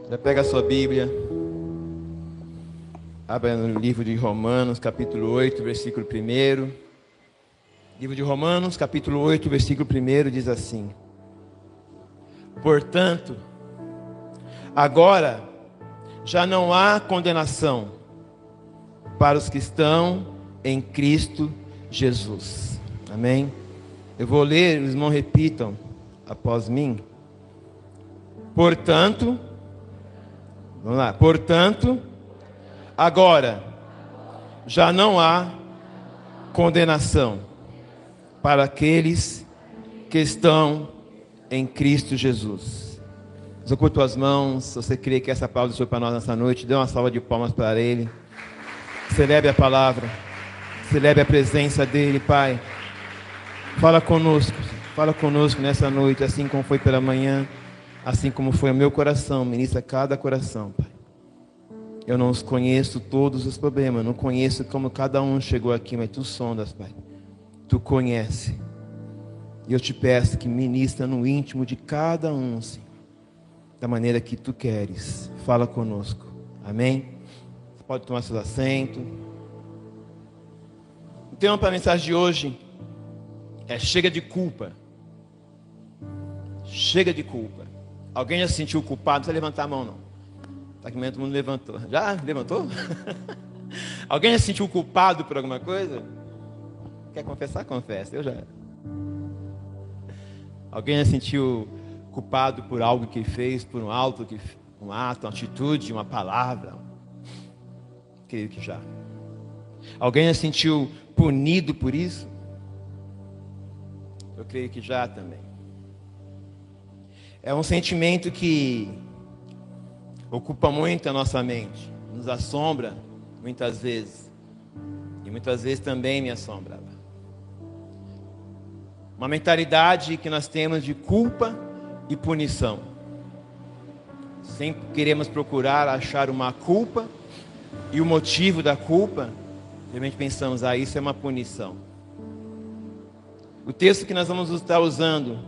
Já pega a sua Bíblia, abra no livro de Romanos, capítulo 8, versículo 1. Livro de Romanos, capítulo 8, versículo 1 diz assim: Portanto, agora já não há condenação para os que estão em Cristo Jesus. Amém? Eu vou ler, os irmãos repitam após mim. Portanto, vamos lá. Portanto, agora já não há condenação para aqueles que estão em Cristo Jesus. Desocupe tuas mãos. Se você crê que essa palavra foi para nós nessa noite, dê uma salva de palmas para Ele. Celebre a palavra, celebre a presença dEle, Pai. Fala conosco nessa noite, assim como foi pela manhã, assim como foi o meu coração. Ministra cada coração, Pai. Eu não os conheço todos os problemas, não conheço como cada um chegou aqui, mas Tu sondas, Pai. Tu conhece. E eu te peço que ministra no íntimo de cada um, Senhor, da maneira que Tu queres. Fala conosco. Amém? Você pode tomar seus assentos. O tema para a mensagem de hoje é chega de culpa. Chega de culpa. Alguém já se sentiu culpado? Não precisa levantar a mão, não. Tá que todo mundo levantou. Já levantou? Alguém já se sentiu culpado por alguma coisa? Quer confessar? Confessa. Eu já. Alguém já se sentiu culpado por algo que fez, por um ato, uma atitude, uma palavra? Creio que já. Alguém já se sentiu punido por isso? Eu creio que já também. É um sentimento que ocupa muito a nossa mente, nos assombra muitas vezes, e muitas vezes também me assombra. Uma mentalidade que nós temos de culpa e punição. Sempre queremos procurar achar uma culpa e o motivo da culpa. Realmente pensamos, isso é uma punição. O texto que nós vamos estar usando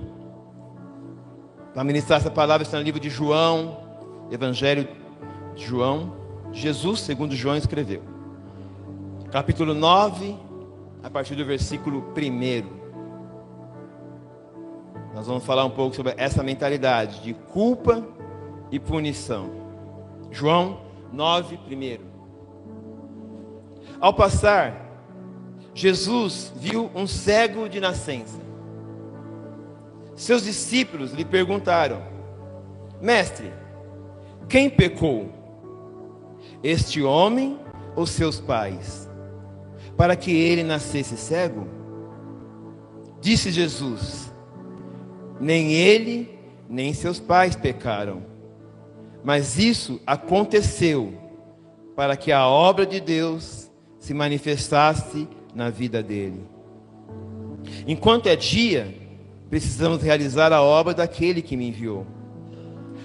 para ministrar essa palavra está no livro de João, Evangelho de João. Jesus, segundo João, escreveu. Capítulo 9, a partir do versículo 1. Nós vamos falar um pouco sobre essa mentalidade de culpa e punição. João 9, 1. Ao passar, Jesus viu um cego de nascença. Seus discípulos lhe perguntaram: Mestre, quem pecou? Este homem ou seus pais, para que ele nascesse cego? Disse Jesus: Nem ele, nem seus pais pecaram, mas isso aconteceu para que a obra de Deus se manifestasse na vida dele. Enquanto é dia, precisamos realizar a obra daquele que me enviou.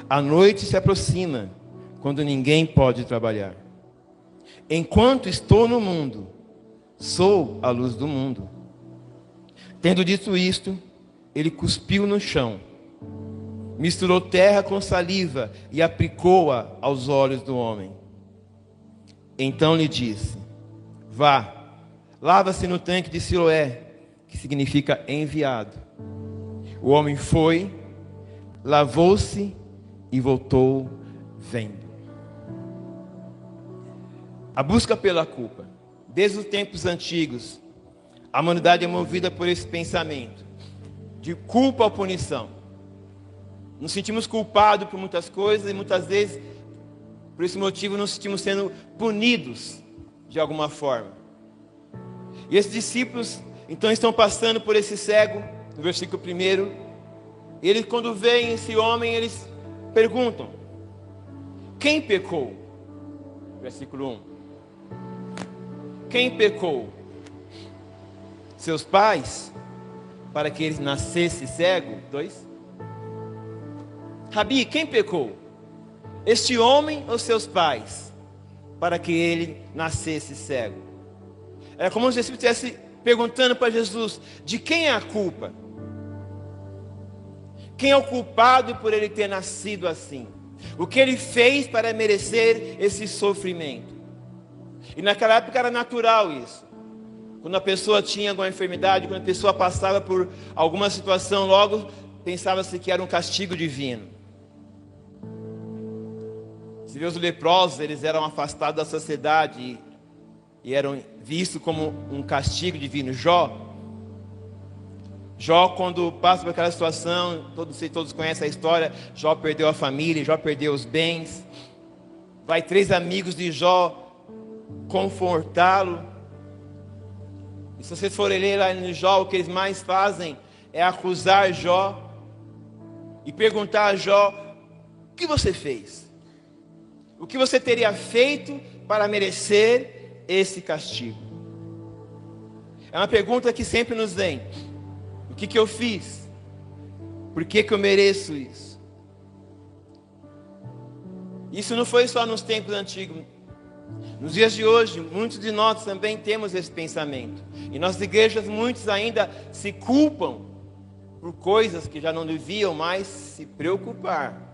A noite se aproxima, quando ninguém pode trabalhar. Enquanto estou no mundo, sou a luz do mundo. Tendo dito isto, ele cuspiu no chão, misturou terra com saliva e aplicou-a aos olhos do homem. Então lhe disse: Vá, lava-se no tanque de Siloé, que significa enviado. O homem foi, lavou-se e voltou vendo. A busca pela culpa. Desde os tempos antigos, a humanidade é movida por esse pensamento de culpa ou punição. Nos sentimos culpados por muitas coisas e muitas vezes, por esse motivo, nos sentimos sendo punidos de alguma forma. E esses discípulos, então, estão passando por esse cego, no versículo 1. E eles, quando veem esse homem, eles perguntam: Quem pecou? Versículo 1. Quem pecou? Seus pais, para que ele nascesse cego? 2. Rabi, quem pecou? Este homem ou seus pais, para que ele nascesse cego? Era como se os discípulos estivessem perguntando para Jesus: de quem é a culpa? Quem é o culpado por ele ter nascido assim? O que ele fez para merecer esse sofrimento? E naquela época era natural isso. Quando a pessoa tinha alguma enfermidade, quando a pessoa passava por alguma situação, logo pensava-se que era um castigo divino. Se vê os leprosos, eles eram afastados da sociedade e eram vistos como um castigo divino. Jó, quando passa por aquela situação, todos conhecem a história, Jó perdeu a família, Jó perdeu os bens. Vai 3 amigos de Jó confortá-lo. E se vocês forem ler lá no Jó, o que eles mais fazem é acusar Jó e perguntar a Jó: o que você fez? O que você teria feito para merecer esse castigo? É uma pergunta que sempre nos vem. O que eu fiz? Por que eu mereço isso? Isso não foi só nos tempos antigos. Nos dias de hoje, muitos de nós também temos esse pensamento. Em nossas igrejas, muitos ainda se culpam por coisas que já não deviam mais se preocupar.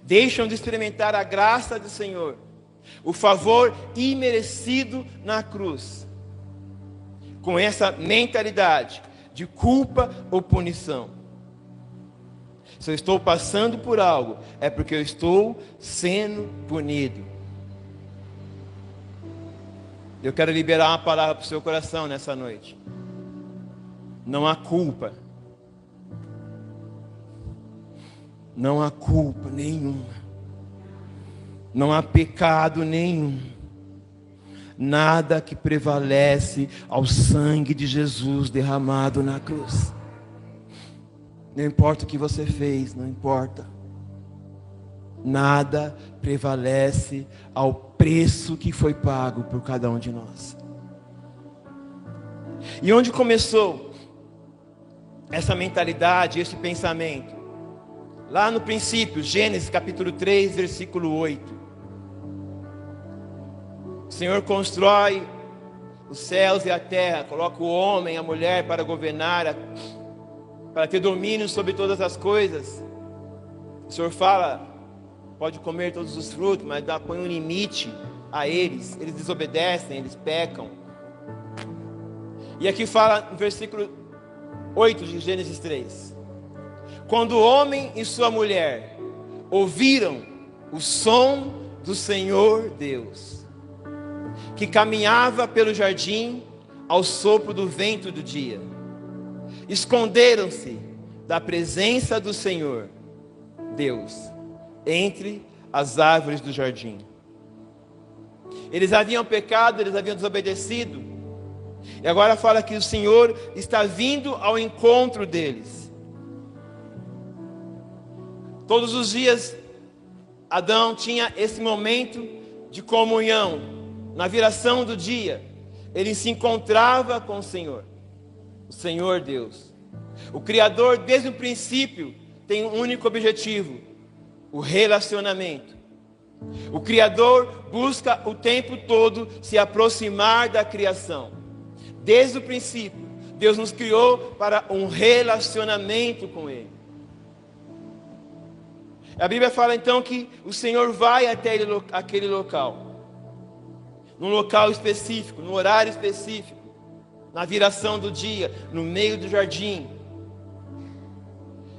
Deixam de experimentar a graça do Senhor, o favor imerecido na cruz, com essa mentalidade de culpa ou punição. Se eu estou passando por algo, é porque eu estou sendo punido. Eu quero liberar uma palavra para o seu coração nessa noite. Não há culpa. Não há culpa nenhuma. Não há pecado nenhum. Nada que prevalece ao sangue de Jesus derramado na cruz. Não importa o que você fez, não importa. Nada prevalece ao preço que foi pago por cada um de nós. E onde começou essa mentalidade, esse pensamento? Lá no princípio, Gênesis capítulo 3, versículo 8. O Senhor constrói os céus e a terra, coloca o homem e a mulher para governar, para ter domínio sobre todas as coisas. O Senhor fala: pode comer todos os frutos, mas põe um limite a eles. Eles desobedecem, eles pecam. E aqui fala no versículo 8 de Gênesis 3. Quando o homem e sua mulher ouviram o som do Senhor Deus, que caminhava pelo jardim ao sopro do vento do dia, esconderam-se da presença do Senhor Deus entre as árvores do jardim. Eles haviam pecado, eles haviam desobedecido, e agora fala que o Senhor está vindo ao encontro deles. Todos os dias Adão tinha esse momento de comunhão. Na viração do dia, ele se encontrava com o Senhor Deus. O Criador, desde o princípio, tem um único objetivo: o relacionamento. O Criador busca o tempo todo se aproximar da criação. Desde o princípio, Deus nos criou para um relacionamento com Ele. A Bíblia fala então que o Senhor vai até aquele local, num local específico, num horário específico, na viração do dia, no meio do jardim.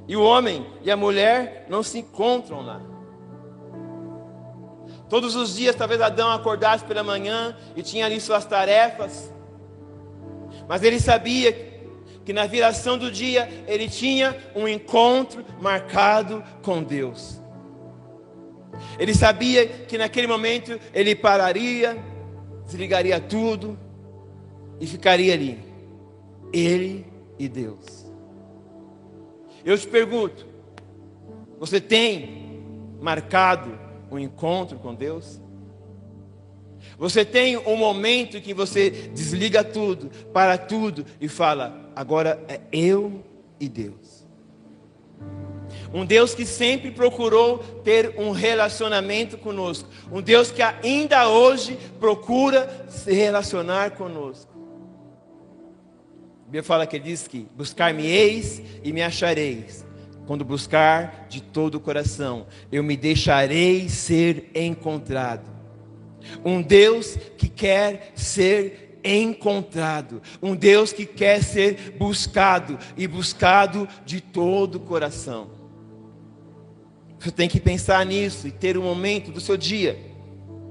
E o homem e a mulher não se encontram lá. Todos os dias, talvez Adão acordasse pela manhã e tinha ali suas tarefas, mas ele sabia que na viração do dia ele tinha um encontro marcado com Deus. Ele sabia que naquele momento ele pararia, desligaria tudo e ficaria ali, ele e Deus. Eu te pergunto: você tem marcado um encontro com Deus? Você tem um momento em que você desliga tudo, para tudo e fala: agora é eu e Deus. Um Deus que sempre procurou ter um relacionamento conosco. Um Deus que ainda hoje procura se relacionar conosco. A Bíblia fala que ele diz que buscar-me-eis e me achareis quando buscar de todo o coração, eu me deixarei ser encontrado. Um Deus que quer ser encontrado, um Deus que quer ser buscado e buscado de todo o coração. Você tem que pensar nisso e ter um momento do seu dia,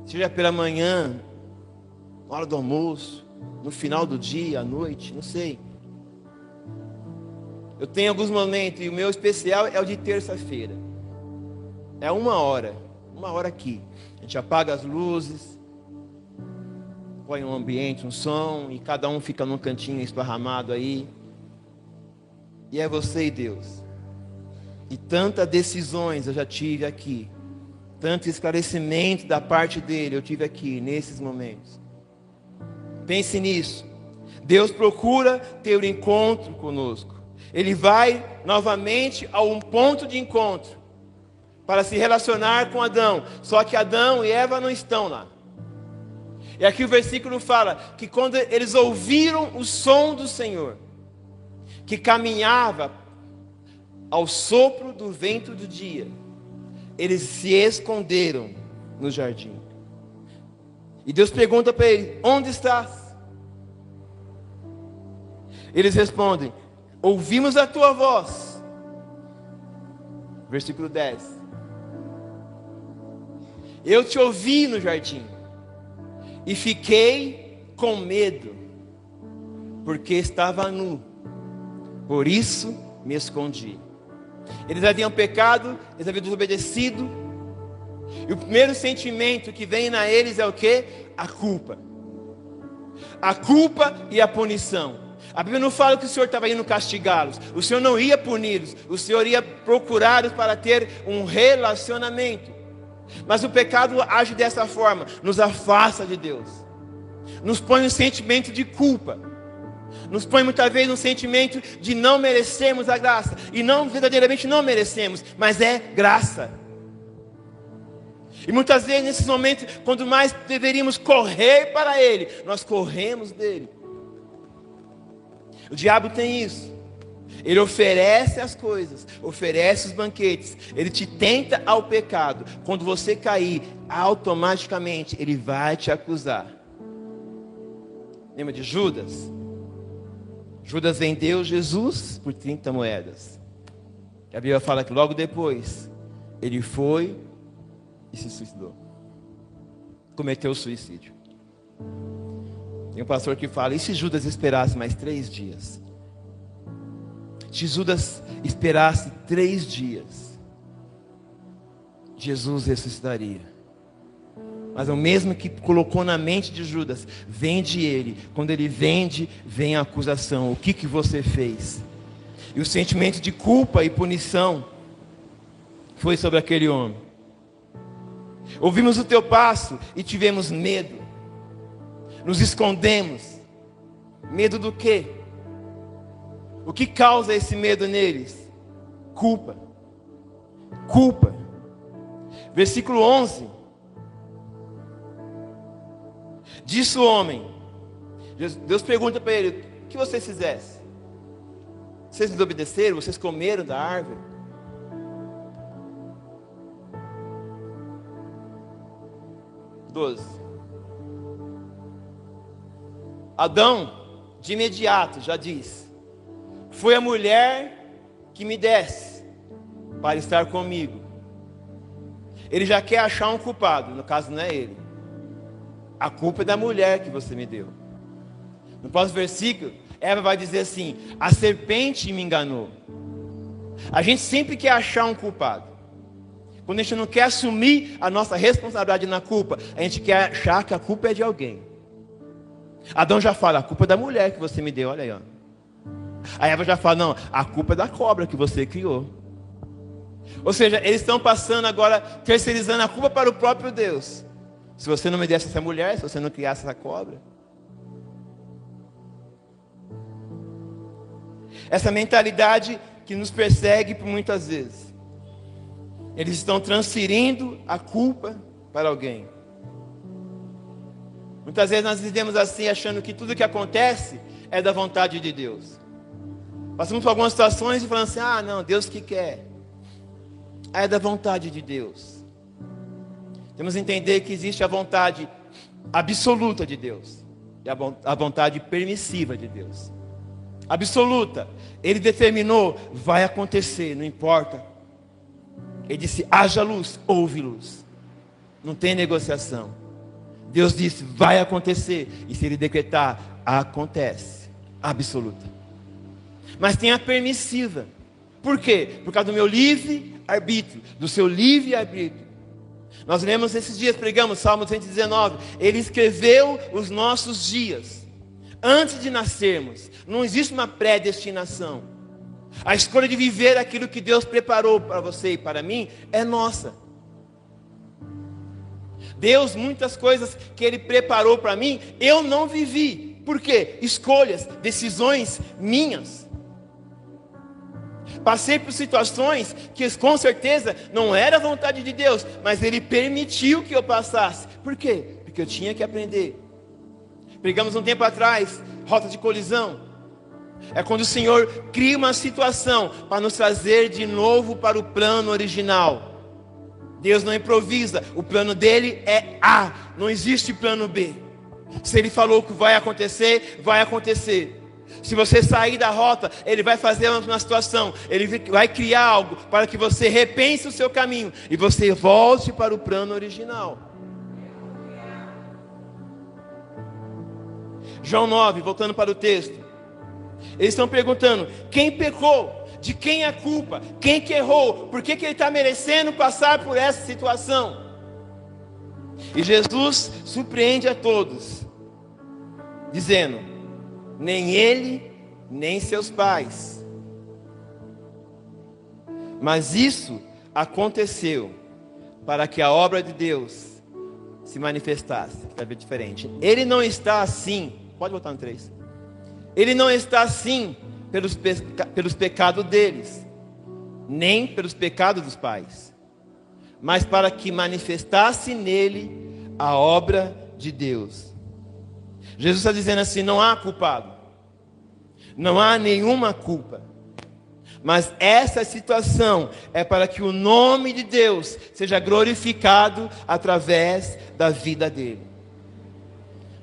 seja pela manhã, na hora do almoço, no final do dia, à noite, não sei. Eu tenho alguns momentos, e o meu especial é o de terça-feira. É uma hora aqui. A gente apaga as luzes, põe um ambiente, um som, e cada um fica num cantinho esparramado aí. E é você e Deus. E tantas decisões eu já tive aqui, tanto esclarecimento da parte dele eu tive aqui, nesses momentos. Pense nisso. Deus procura ter um encontro conosco. Ele vai novamente a um ponto de encontro para se relacionar com Adão. Só que Adão e Eva não estão lá. E aqui o versículo fala que quando eles ouviram o som do Senhor, que caminhava ao sopro do vento do dia, eles se esconderam no jardim. E Deus pergunta para ele: onde estás? Eles respondem: ouvimos a tua voz. Versículo 10. Eu te ouvi no jardim e fiquei com medo, porque estava nu, por isso me escondi. Eles haviam pecado, eles haviam desobedecido, e o primeiro sentimento que vem na eles é o quê? A culpa. A culpa e a punição. A Bíblia não fala que o Senhor estava indo castigá-los. O Senhor não ia puni-los. O Senhor ia procurá-los para ter um relacionamento. Mas o pecado age dessa forma. Nos afasta de Deus. Nos põe um sentimento de culpa. Nos põe muitas vezes um sentimento de não merecermos a graça. E não verdadeiramente não merecemos, mas é graça. E muitas vezes nesses momentos, quando mais deveríamos correr para Ele, nós corremos dele. O diabo tem isso. Ele oferece as coisas, oferece os banquetes. Ele te tenta ao pecado. Quando você cair, automaticamente ele vai te acusar. Lembra de Judas? Judas vendeu Jesus por 30 moedas. A Bíblia fala que logo depois ele foi e se suicidou. Cometeu suicídio. Tem um pastor que fala: e se Judas esperasse mais 3 dias? Se Judas esperasse 3 dias, Jesus ressuscitaria. Mas o mesmo que colocou na mente de Judas, vende ele. Quando ele vende, vem a acusação. O que você fez? E o sentimento de culpa e punição foi sobre aquele homem. Ouvimos o teu passo e tivemos medo. Nos escondemos. Medo do quê? O que causa esse medo neles? Culpa. Culpa. Versículo 11. Disse o homem. Deus pergunta para ele: o que vocês fizessem? Vocês desobedeceram? Vocês comeram da árvore? Adão, de imediato, já diz: foi a mulher que me desse para estar comigo. Ele já quer achar um culpado, no caso não é ele. A culpa é da mulher que você me deu. No próximo versículo, Eva vai dizer assim: a serpente me enganou. A gente sempre quer achar um culpado. Quando a gente não quer assumir a nossa responsabilidade na culpa, a gente quer achar que a culpa é de alguém. Adão já fala: a culpa é da mulher que você me deu, olha aí, ó. A Eva já fala: não, a culpa é da cobra que você criou. Ou seja, eles estão passando agora, terceirizando a culpa para o próprio Deus. Se você não me desse essa mulher, se você não criasse essa cobra. Essa mentalidade que nos persegue por muitas vezes. Eles estão transferindo a culpa para alguém. Muitas vezes nós vivemos assim, achando que tudo que acontece é da vontade de Deus. Passamos por algumas situações e falamos assim: ah, não, Deus que quer. Aí é da vontade de Deus. Temos que entender que existe a vontade absoluta de Deus e a vontade permissiva de Deus. Absoluta, Ele determinou, vai acontecer, não importa. Ele disse: haja luz, houve luz. Não tem negociação. Deus disse: vai acontecer, e se Ele decretar, acontece. Absoluta. Mas tem a permissiva. Por quê? Por causa do meu livre-arbítrio, do seu livre-arbítrio. Nós lemos esses dias, pregamos Salmo 119. Ele escreveu os nossos dias antes de nascermos. Não existe uma predestinação. A escolha de viver aquilo que Deus preparou para você e para mim é nossa. Deus, muitas coisas que Ele preparou para mim, eu não vivi. Por quê? Escolhas, decisões minhas. Passei por situações que com certeza não era a vontade de Deus, mas Ele permitiu que eu passasse. Por quê? Porque eu tinha que aprender. Pregamos um tempo atrás, rota de colisão. É quando o Senhor cria uma situação para nos trazer de novo para o plano original. Deus não improvisa, o plano dele é A, não existe plano B. Se Ele falou que vai acontecer, vai acontecer. Se você sair da rota, Ele vai fazer uma situação, Ele vai criar algo para que você repense o seu caminho e você volte para o plano original. João 9, voltando para o texto. Eles estão perguntando: quem pecou? De quem é a culpa? Quem que errou? Por que ele está merecendo passar por essa situação? E Jesus surpreende a todos, dizendo: nem ele, nem seus pais. Mas isso aconteceu para que a obra de Deus se manifestasse. Vai ver diferente. Ele não está assim. Pode botar no 3. Ele não está assim pelos pecados deles, nem pelos pecados dos pais, mas para que manifestasse nele a obra de Deus. Jesus está dizendo assim: não há culpado, não há nenhuma culpa, mas essa situação é para que o nome de Deus seja glorificado através da vida dele.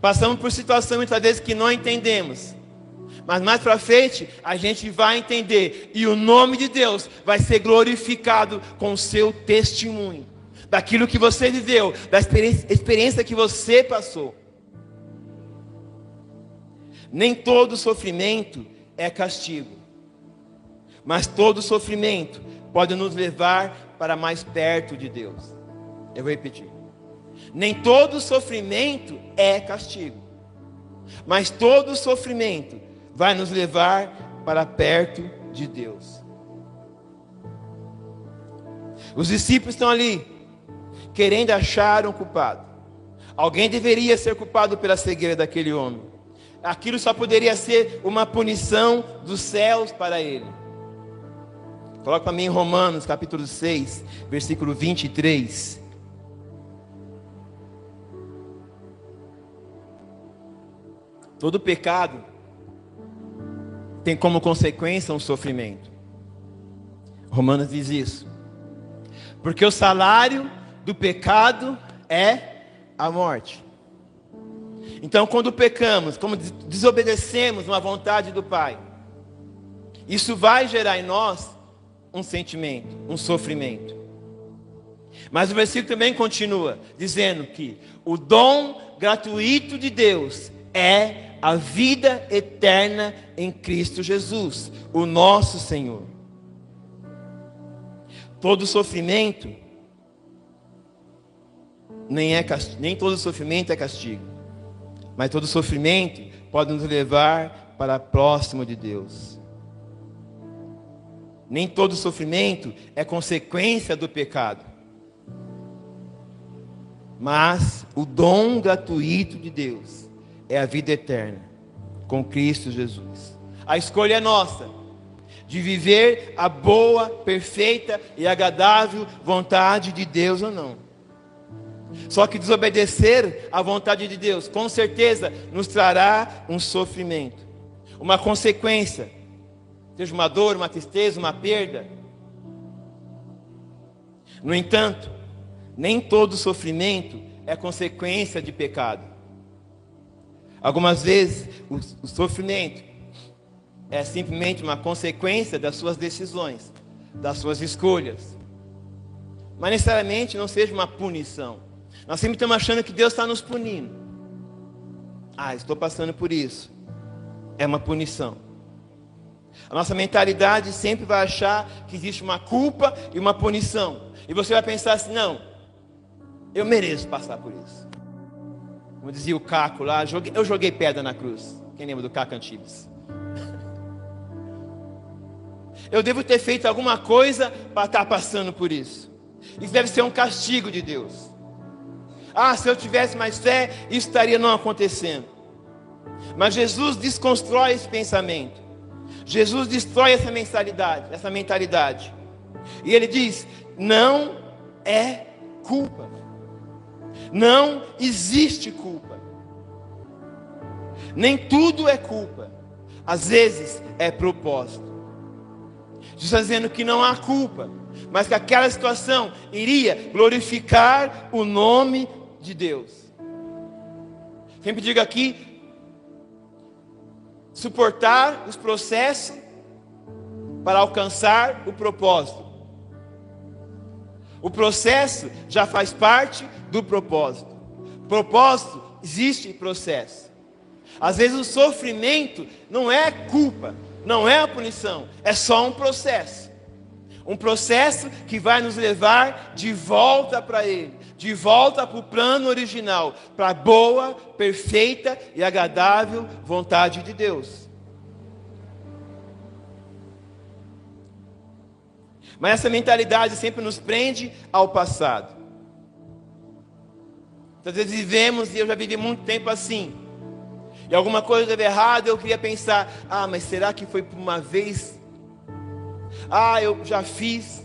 Passamos por situações muitas vezes que não entendemos, mas mais para frente a gente vai entender, e o nome de Deus vai ser glorificado com o seu testemunho, daquilo que você viveu, da experiência que você passou. Nem todo sofrimento é castigo, mas todo sofrimento pode nos levar para mais perto de Deus. Eu vou repetir. Nem todo sofrimento é castigo, mas todo sofrimento vai nos levar para perto de Deus. Os discípulos estão ali, querendo achar um culpado. Alguém deveria ser culpado pela cegueira daquele homem. Aquilo só poderia ser uma punição dos céus para ele. Coloca para mim em Romanos capítulo 6, versículo 23. Todo pecado tem como consequência um sofrimento. Romanos diz isso. Porque o salário do pecado é a morte. Então, quando pecamos, como desobedecemos uma vontade do Pai, isso vai gerar em nós um sentimento, um sofrimento. Mas o versículo também continua dizendo que o dom gratuito de Deus é a vida eterna em Cristo Jesus, o nosso Senhor. Todo sofrimento nem todo sofrimento é castigo, mas todo sofrimento pode nos levar para próximo de Deus. Nem todo sofrimento é consequência do pecado, mas o dom gratuito de Deus é a vida eterna com Cristo Jesus. A escolha é nossa, de viver a boa, perfeita e agradável vontade de Deus ou não. Só que desobedecer à vontade de Deus, com certeza, nos trará um sofrimento, uma consequência. seja uma dor, uma tristeza, uma perda. No entanto, nem todo sofrimento é consequência de pecado. Algumas vezes o sofrimento é simplesmente uma consequência das suas decisões, das suas escolhas. Mas necessariamente não seja uma punição. Nós sempre estamos achando que Deus está nos punindo. Estou passando por isso. É uma punição. A nossa mentalidade sempre vai achar que existe uma culpa e uma punição. E você vai pensar assim, não, eu mereço passar por isso. Como dizia o Caco lá, eu joguei pedra na cruz. Quem lembra do Caco Antibes? Eu devo ter feito alguma coisa para estar passando por isso. Isso deve ser um castigo de Deus. Se eu tivesse mais fé, isso estaria não acontecendo. Mas Jesus desconstrói esse pensamento. Jesus destrói essa mentalidade. E ele diz, não é culpa. Não existe culpa. Nem tudo é culpa. Às vezes é propósito. Jesus está dizendo que não há culpa, mas que aquela situação iria glorificar o nome de Deus. Sempre digo aqui, suportar os processos para alcançar o propósito. O processo já faz parte do propósito. Propósito, existe processo. Às vezes o sofrimento não é culpa, não é a punição, é só um processo. Um processo que vai nos levar de volta para Ele, de volta para o plano original, para a boa, perfeita e agradável vontade de Deus. Mas essa mentalidade sempre nos prende ao passado. Às vezes vivemos, e eu já vivi muito tempo assim, e alguma coisa deu errado, eu queria pensar, mas será que foi por uma vez? Eu já fiz,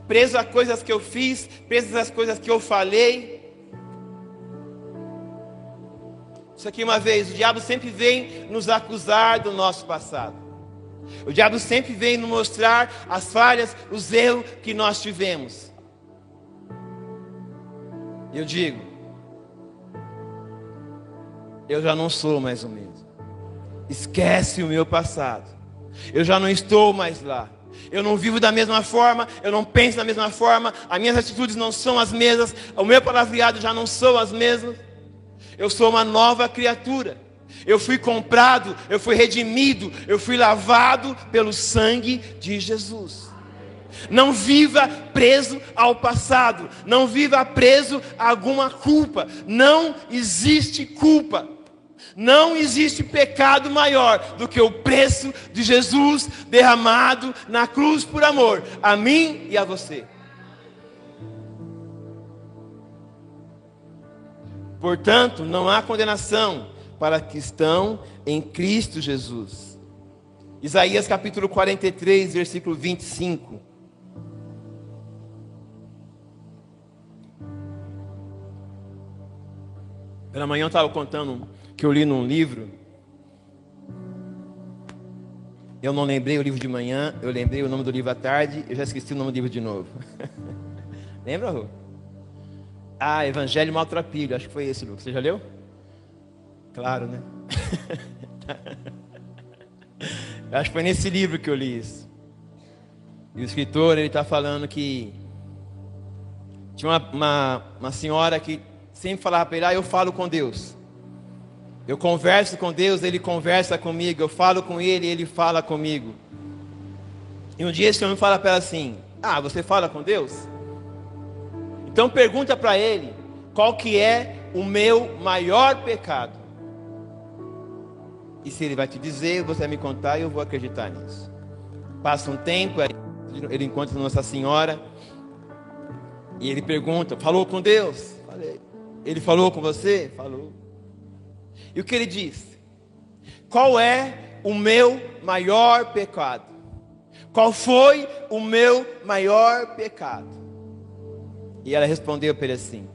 preso a coisas que eu fiz, preso às coisas que eu falei. Isso aqui uma vez, o diabo sempre vem nos acusar do nosso passado. O diabo sempre vem nos mostrar as falhas, os erros que nós tivemos. Eu digo, eu já não sou mais o mesmo. Esquece o meu passado. Eu já não estou mais lá. Eu não vivo da mesma forma, eu não penso da mesma forma, as minhas atitudes não são as mesmas, o meu palavreado já não são as mesmas. Eu sou uma nova criatura. Eu fui comprado, eu fui redimido, eu fui lavado pelo sangue de Jesus. Não viva preso ao passado, não viva preso a alguma culpa. Não existe culpa. Não existe pecado maior do que o preço de Jesus derramado na cruz por amor a mim e a você. Portanto, não há condenação para que estão em Cristo Jesus. Isaías capítulo 43, versículo 25. Pela manhã eu estava contando que eu li num livro. Eu não lembrei o livro de manhã, eu lembrei o nome do livro à tarde, eu já esqueci o nome do livro de novo. Lembra, Rô? Evangelho Maltrapilho, acho que foi esse, Lucas. Você já leu? Claro, né? Eu acho que foi nesse livro que eu li isso. E o escritor, ele está falando que tinha uma senhora que sempre falava para ele, eu falo com Deus. Eu converso com Deus, Ele conversa comigo. Eu falo com Ele, Ele fala comigo. E um dia esse homem fala para ela assim, você fala com Deus? Então pergunta para Ele, qual que é o meu maior pecado? E se Ele vai te dizer, você vai me contar e eu vou acreditar nisso. Passa um tempo, ele encontra Nossa Senhora. E ele pergunta, falou com Deus? Falei. Ele falou com você? Falou. E o que ele disse? Qual é o meu maior pecado? Qual foi o meu maior pecado? E ela respondeu para ele assim,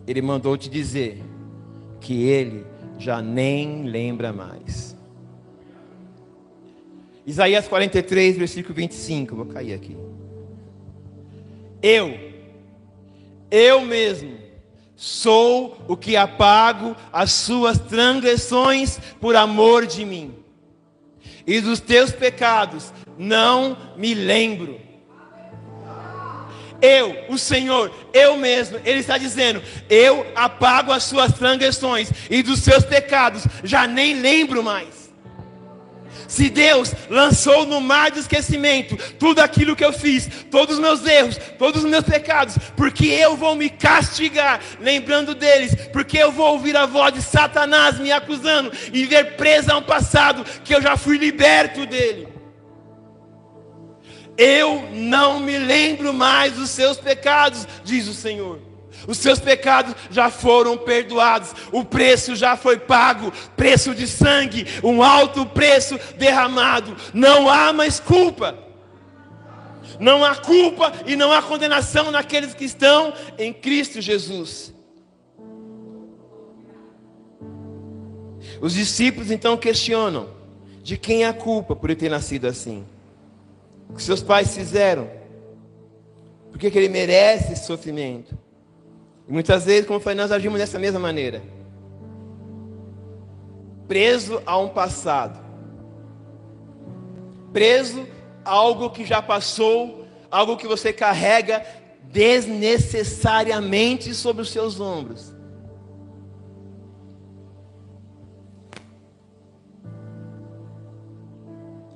ele mandou te dizer que ele já nem lembra mais. Isaías 43, versículo 25. Vou cair aqui. Eu mesmo sou o que apago as suas transgressões por amor de mim, e dos teus pecados não me lembro. O Senhor, eu mesmo, Ele está dizendo: eu apago as suas transgressões, e dos seus pecados já nem lembro mais. Se Deus lançou no mar do esquecimento tudo aquilo que eu fiz, todos os meus erros, todos os meus pecados, porque eu vou me castigar lembrando deles, porque eu vou ouvir a voz de Satanás me acusando e ver preso a um passado que eu já fui liberto dele. Eu não me lembro mais dos seus pecados, diz o Senhor. Os seus pecados já foram perdoados, o preço já foi pago, preço de sangue, um alto preço derramado. Não há mais culpa. Não há culpa e não há condenação naqueles que estão em Cristo Jesus. Os discípulos então questionam: de quem é a culpa por ele ter nascido assim? O que seus pais fizeram? Por que ele merece esse sofrimento? E muitas vezes, como eu falei, nós agimos dessa mesma maneira, preso a um passado, preso a algo que já passou, algo que você carrega desnecessariamente sobre os seus ombros.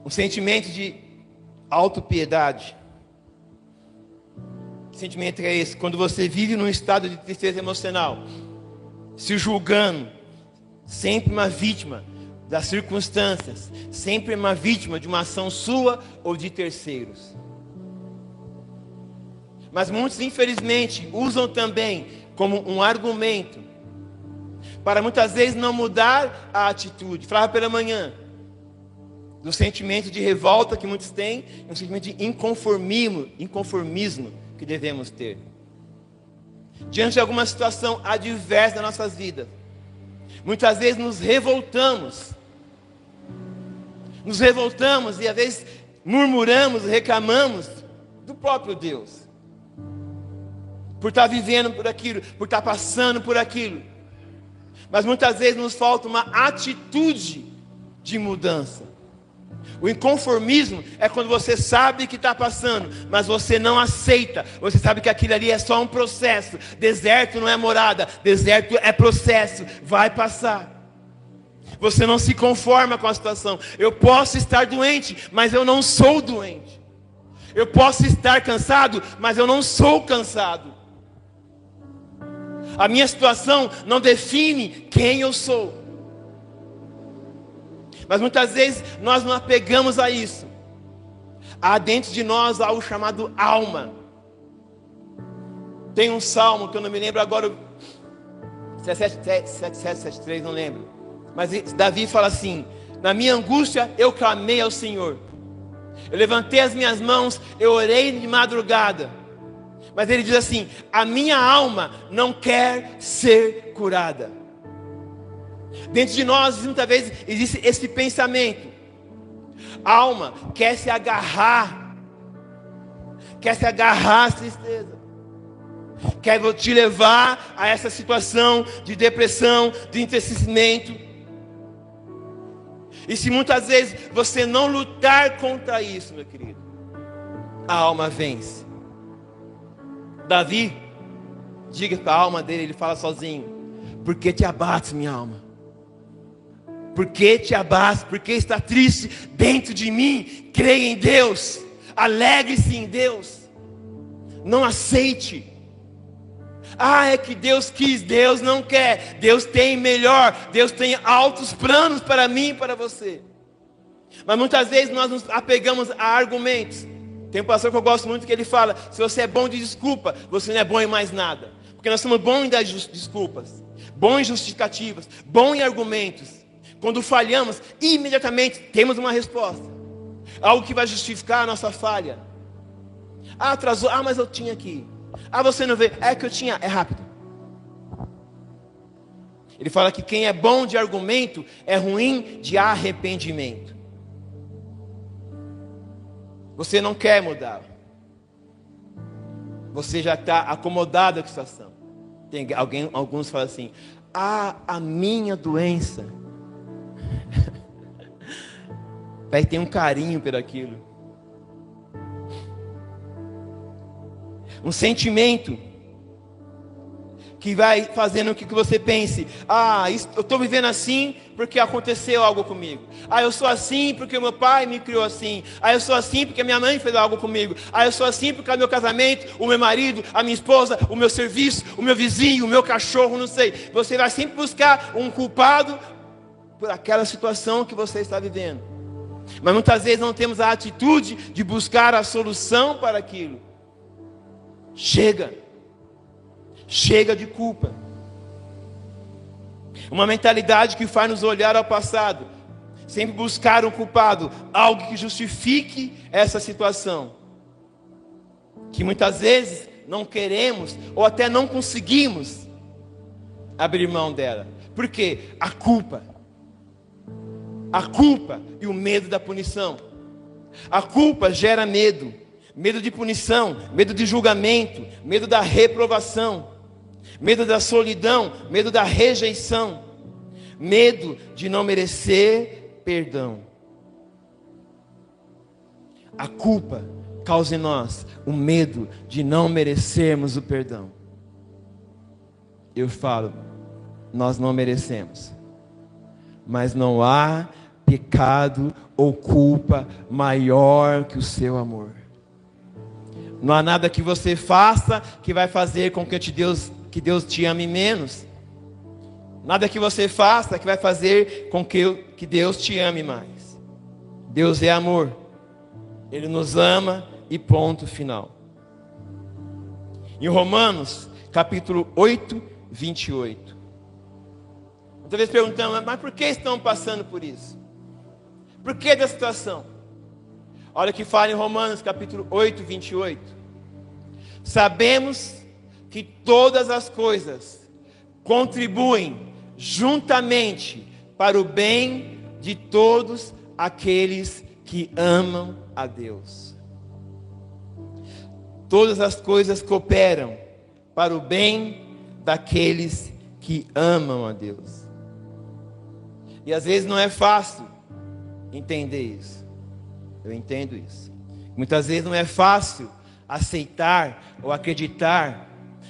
Um sentimento de autopiedade. Que sentimento é esse? Quando você vive num estado de tristeza emocional, se julgando, sempre uma vítima das circunstâncias, sempre uma vítima de uma ação sua ou de terceiros. Mas muitos, infelizmente, usam também como um argumento para muitas vezes não mudar a atitude. Falava pela manhã do sentimento de revolta que muitos têm, e um sentimento de inconformismo que devemos ter diante de alguma situação adversa das nossas vidas. Muitas vezes nos revoltamos e às vezes murmuramos, reclamamos do próprio Deus, por estar vivendo por aquilo, por estar passando por aquilo. Mas muitas vezes nos falta uma atitude de mudança. O inconformismo é quando você sabe que está passando, mas você não aceita. Você sabe que aquilo ali é só um processo. Deserto não é morada, deserto é processo, vai passar. Você não se conforma com a situação. Eu posso estar doente, mas eu não sou doente. Eu posso estar cansado, mas eu não sou cansado. A minha situação não define quem eu sou. Mas muitas vezes nós não apegamos a isso. Há dentro de nós algo chamado alma. Tem um salmo que eu não me lembro agora, 7773, não lembro. Mas Davi fala assim: na minha angústia eu clamei ao Senhor. Eu levantei as minhas mãos, eu orei de madrugada. Mas ele diz assim: a minha alma não quer ser curada. Dentro de nós, muitas vezes, existe esse pensamento. A alma quer se agarrar à tristeza, quer te levar a essa situação de depressão, de entristecimento. E se muitas vezes você não lutar contra isso, meu querido, a alma vence. Davi, diga para a alma dele, ele fala sozinho: por que te abates, minha alma? Por que te abates? Por que está triste dentro de mim? Creia em Deus, alegre-se em Deus, não aceite. É que Deus quis, Deus não quer, Deus tem melhor, Deus tem altos planos para mim e para você. Mas muitas vezes nós nos apegamos a argumentos. Tem um pastor que eu gosto muito que ele fala: se você é bom de desculpa, você não é bom em mais nada. Porque nós somos bons em dar desculpas, bons em justificativas, bons em argumentos. Quando falhamos, imediatamente temos uma resposta, algo que vai justificar a nossa falha. Atrasou, mas eu tinha aqui. Você não vê, é que eu tinha, é rápido. Ele fala que quem é bom de argumento é ruim de arrependimento. Você não quer mudar. Você já está acomodado com a situação. Alguns falam assim: a minha doença. Vai ter um carinho por aquilo. Um sentimento que vai fazendo com que você pense: eu estou vivendo assim porque aconteceu algo comigo. Eu sou assim porque o meu pai me criou assim. Eu sou assim porque minha mãe fez algo comigo. Eu sou assim porque o meu casamento, o meu marido, a minha esposa, o meu serviço, o meu vizinho, o meu cachorro, não sei. Você vai sempre buscar um culpado por aquela situação que você está vivendo. Mas muitas vezes não temos a atitude de buscar a solução para aquilo. Chega de culpa. Uma mentalidade que faz nos olhar ao passado, sempre buscar um culpado, algo que justifique essa situação, que muitas vezes não queremos ou até não conseguimos abrir mão dela. Por quê? A culpa e o medo da punição. A culpa gera medo. Medo de punição, medo de julgamento, medo da reprovação, medo da solidão, medo da rejeição, medo de não merecer perdão. A culpa causa em nós o medo de não merecermos o perdão. Eu falo, nós não merecemos, mas não há pecado ou culpa maior que o seu amor. Não há nada que você faça que vai fazer com que Deus te ame menos. Nada que você faça que vai fazer com que Deus te ame mais. Deus é amor. Ele nos ama e ponto final. Em Romanos, capítulo 8, 28. Muitas vezes perguntamos: mas por que estão passando por isso? Por que da situação? Olha o que fala em Romanos capítulo 8, 28. Sabemos que todas as coisas contribuem juntamente para o bem de todos aqueles que amam a Deus. Todas as coisas cooperam para o bem daqueles que amam a Deus. E às vezes não é fácil entender isso. Eu entendo isso. Muitas vezes não é fácil aceitar ou acreditar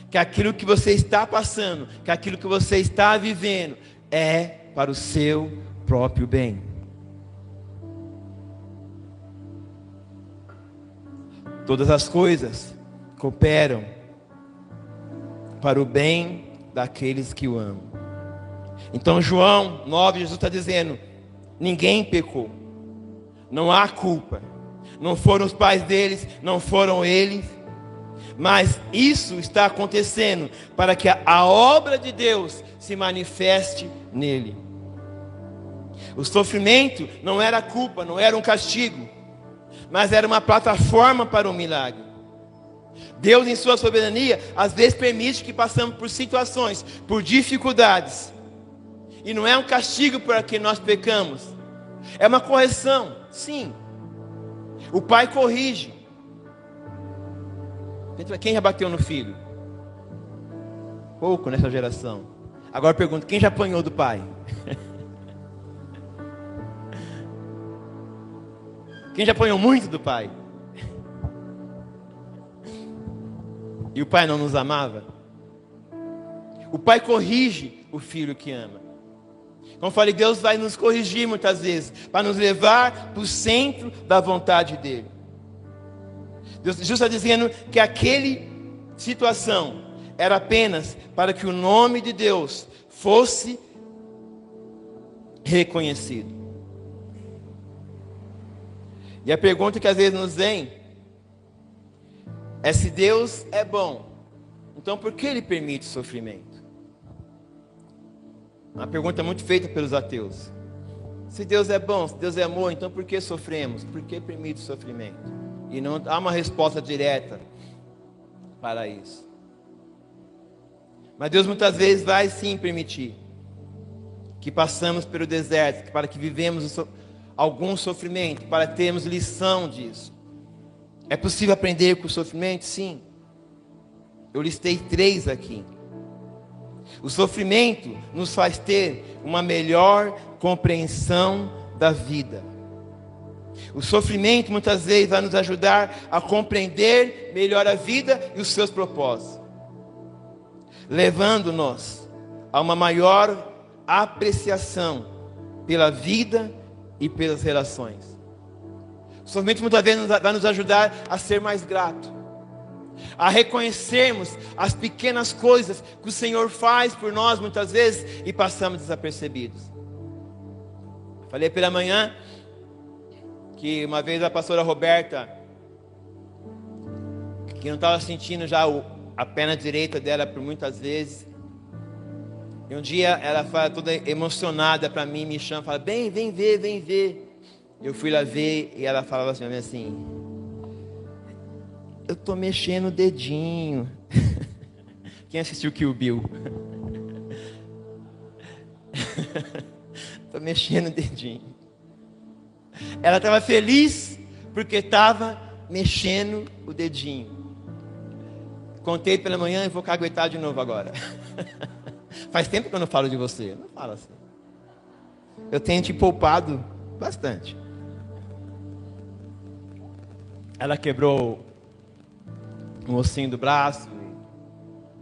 que aquilo que você está passando, que aquilo que você está vivendo é para o seu próprio bem. Todas as coisas cooperam para o bem daqueles que o amam. Então João 9, Jesus está dizendo: ninguém pecou. Não há culpa. Não foram os pais deles, não foram eles. Mas isso está acontecendo para que a obra de Deus se manifeste nele. O sofrimento não era culpa, não era um castigo, mas era uma plataforma para um milagre. Deus, em sua soberania, às vezes permite que passemos por situações, por dificuldades. E não é um castigo por que nós pecamos. É uma correção, sim. O pai corrige. Quem já bateu no filho? Pouco nessa geração. Agora pergunto: quem já apanhou do pai? Quem já apanhou muito do pai? E o pai não nos amava? O pai corrige o filho que ama. Como eu falei, Deus vai nos corrigir muitas vezes, para nos levar para o centro da vontade dele. Deus está dizendo que aquela situação era apenas para que o nome de Deus fosse reconhecido. E a pergunta que às vezes nos vem é: se Deus é bom, então por que Ele permite sofrimento? Uma pergunta muito feita pelos ateus. Se Deus é bom, se Deus é amor, então por que sofremos? Por que permite sofrimento? E não há uma resposta direta para isso. Mas Deus muitas vezes vai sim permitir que passamos pelo deserto, para que vivemos algum sofrimento, para termos lição disso. É possível aprender com o sofrimento? Sim. Eu listei 3 aqui. O sofrimento nos faz ter uma melhor compreensão da vida. O sofrimento muitas vezes vai nos ajudar a compreender melhor a vida e os seus propósitos, levando-nos a uma maior apreciação pela vida e pelas relações. O sofrimento muitas vezes vai nos ajudar a ser mais grato, a reconhecermos as pequenas coisas que o Senhor faz por nós muitas vezes e passamos desapercebidos. Falei pela manhã que uma vez a pastora Roberta, que não estava sentindo já a perna direita dela por muitas vezes, e um dia ela fala toda emocionada para mim, me chama, fala, vem ver, vem ver. Eu fui lá ver e ela falava assim, eu tô mexendo o dedinho. Quem assistiu Kill Bill? Tô mexendo o dedinho. Ela estava feliz porque estava mexendo o dedinho. Contei pela manhã e vou caguetar de novo agora. Faz tempo que eu não falo de você. Eu não falo assim. Eu tenho te poupado bastante. Ela quebrou um ossinho do braço,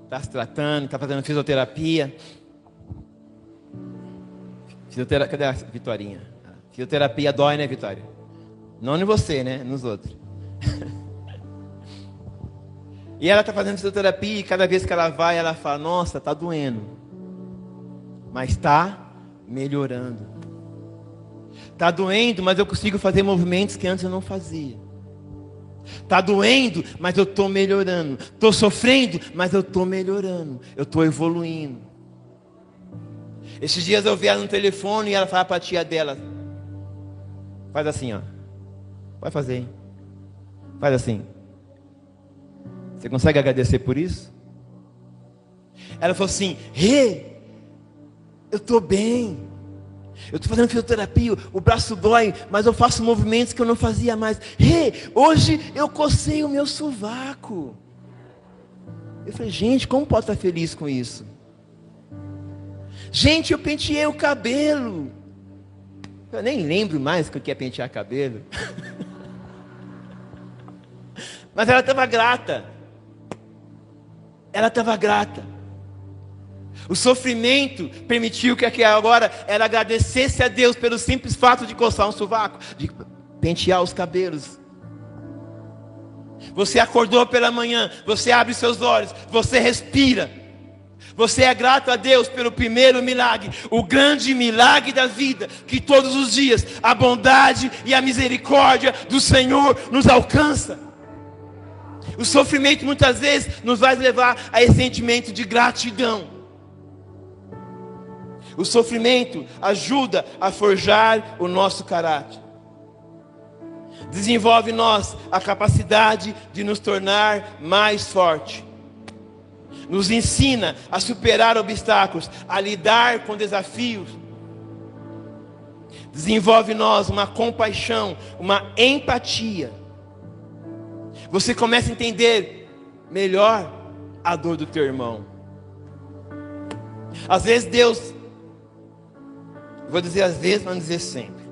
está se tratando, está fazendo fisioterapia. Cadê a Vitorinha? Fisioterapia dói, né, Vitória? Não em você, né? Nos outros. E ela está fazendo fisioterapia e cada vez que ela vai, ela fala, nossa, está doendo. Mas está melhorando. Está doendo, mas eu consigo fazer movimentos que antes eu não fazia. Está doendo, mas eu estou melhorando. Estou sofrendo, mas eu estou melhorando. Eu estou evoluindo. Esses dias eu vi ela no telefone e ela fala para a tia dela, faz assim, ó. Vai fazer, hein? Faz assim. Você consegue agradecer por isso? Ela falou assim, eu estou bem. Eu estou fazendo fisioterapia, o braço dói, mas eu faço movimentos que eu não fazia mais. Hoje eu cocei o meu sovaco. Eu falei, gente, como pode estar feliz com isso? Gente, eu penteei o cabelo. Eu nem lembro mais o que é pentear cabelo. Mas ela estava grata. Ela estava grata. O sofrimento permitiu que agora ela agradecesse a Deus pelo simples fato de coçar um sovaco, de pentear os cabelos. Você acordou pela manhã, você abre seus olhos, você respira. Você é grato a Deus pelo primeiro milagre, o grande milagre da vida, que todos os dias a bondade e a misericórdia do Senhor nos alcança. O sofrimento muitas vezes nos vai levar a esse sentimento de gratidão. O sofrimento ajuda a forjar o nosso caráter. Desenvolve em nós a capacidade de nos tornar mais forte. Nos ensina a superar obstáculos, a lidar com desafios. Desenvolve em nós uma compaixão, uma empatia. Você começa a entender melhor a dor do teu irmão. Às vezes Deus, vou dizer às vezes, não dizer sempre,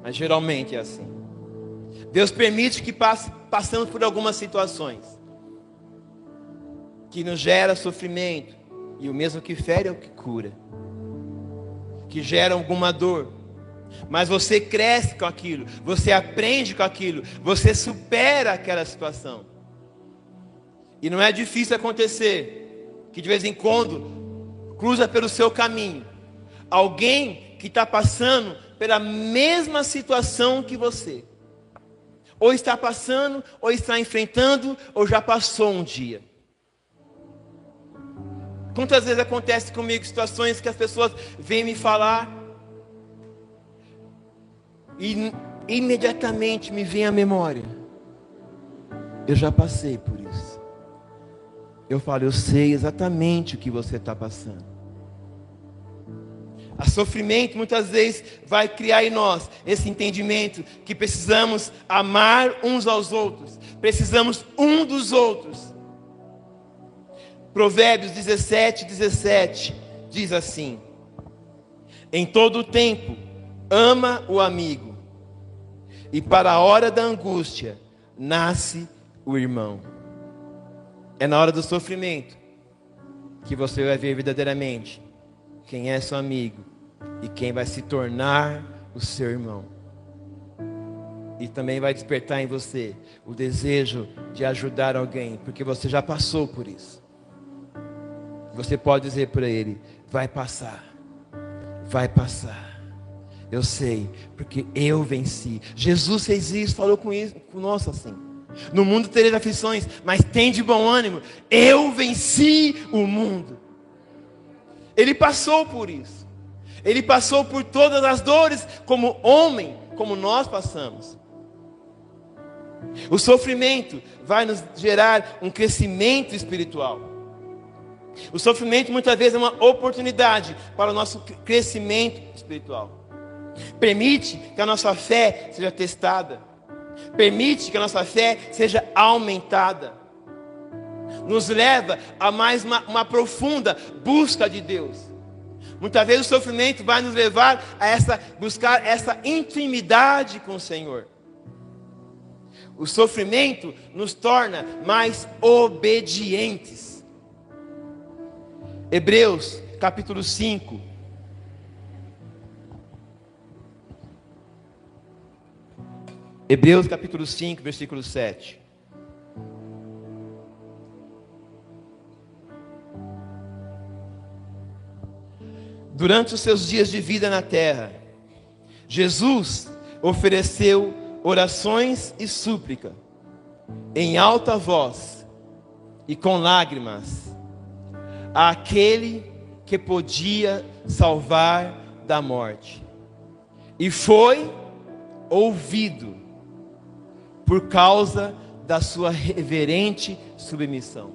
mas geralmente é assim. Deus permite que passemos por algumas situações que nos gera sofrimento, e o mesmo que fere é o que cura, que gera alguma dor, mas você cresce com aquilo, você aprende com aquilo, você supera aquela situação. E não é difícil acontecer que de vez em quando cruza pelo seu caminho alguém que está passando pela mesma situação que você, ou está passando, ou está enfrentando, ou já passou um dia. Quantas vezes acontece comigo situações que as pessoas vêm me falar e imediatamente me vem à memória, eu já passei por isso. Eu falo, eu sei exatamente o que você está passando. O sofrimento muitas vezes vai criar em nós esse entendimento que precisamos amar uns aos outros, precisamos um dos outros. Provérbios 17:17 diz assim: em todo o tempo ama o amigo, e para a hora da angústia nasce o irmão. É na hora do sofrimento que você vai ver verdadeiramente quem é seu amigo e quem vai se tornar o seu irmão. E também vai despertar em você o desejo de ajudar alguém, porque você já passou por isso. Você pode dizer para ele: vai passar, vai passar. Eu sei, porque eu venci. Jesus fez isso, falou conosco assim: no mundo tereis aflições, mas tem de bom ânimo, eu venci o mundo. Ele passou por isso. Ele passou por todas as dores como homem, como nós passamos. O sofrimento vai nos gerar um crescimento espiritual. O sofrimento muitas vezes é uma oportunidade para o nosso crescimento espiritual. Permite que a nossa fé seja testada. Permite que a nossa fé seja aumentada. Nos leva a mais uma profunda busca de Deus. Muitas vezes o sofrimento vai nos levar a buscar essa intimidade com o Senhor. O sofrimento nos torna mais obedientes. Hebreus capítulo 5. Hebreus capítulo 5, versículo 7. Durante os seus dias de vida na terra, Jesus ofereceu orações e súplica, em alta voz e com lágrimas, àquele que podia salvar da morte. E foi ouvido por causa da sua reverente submissão.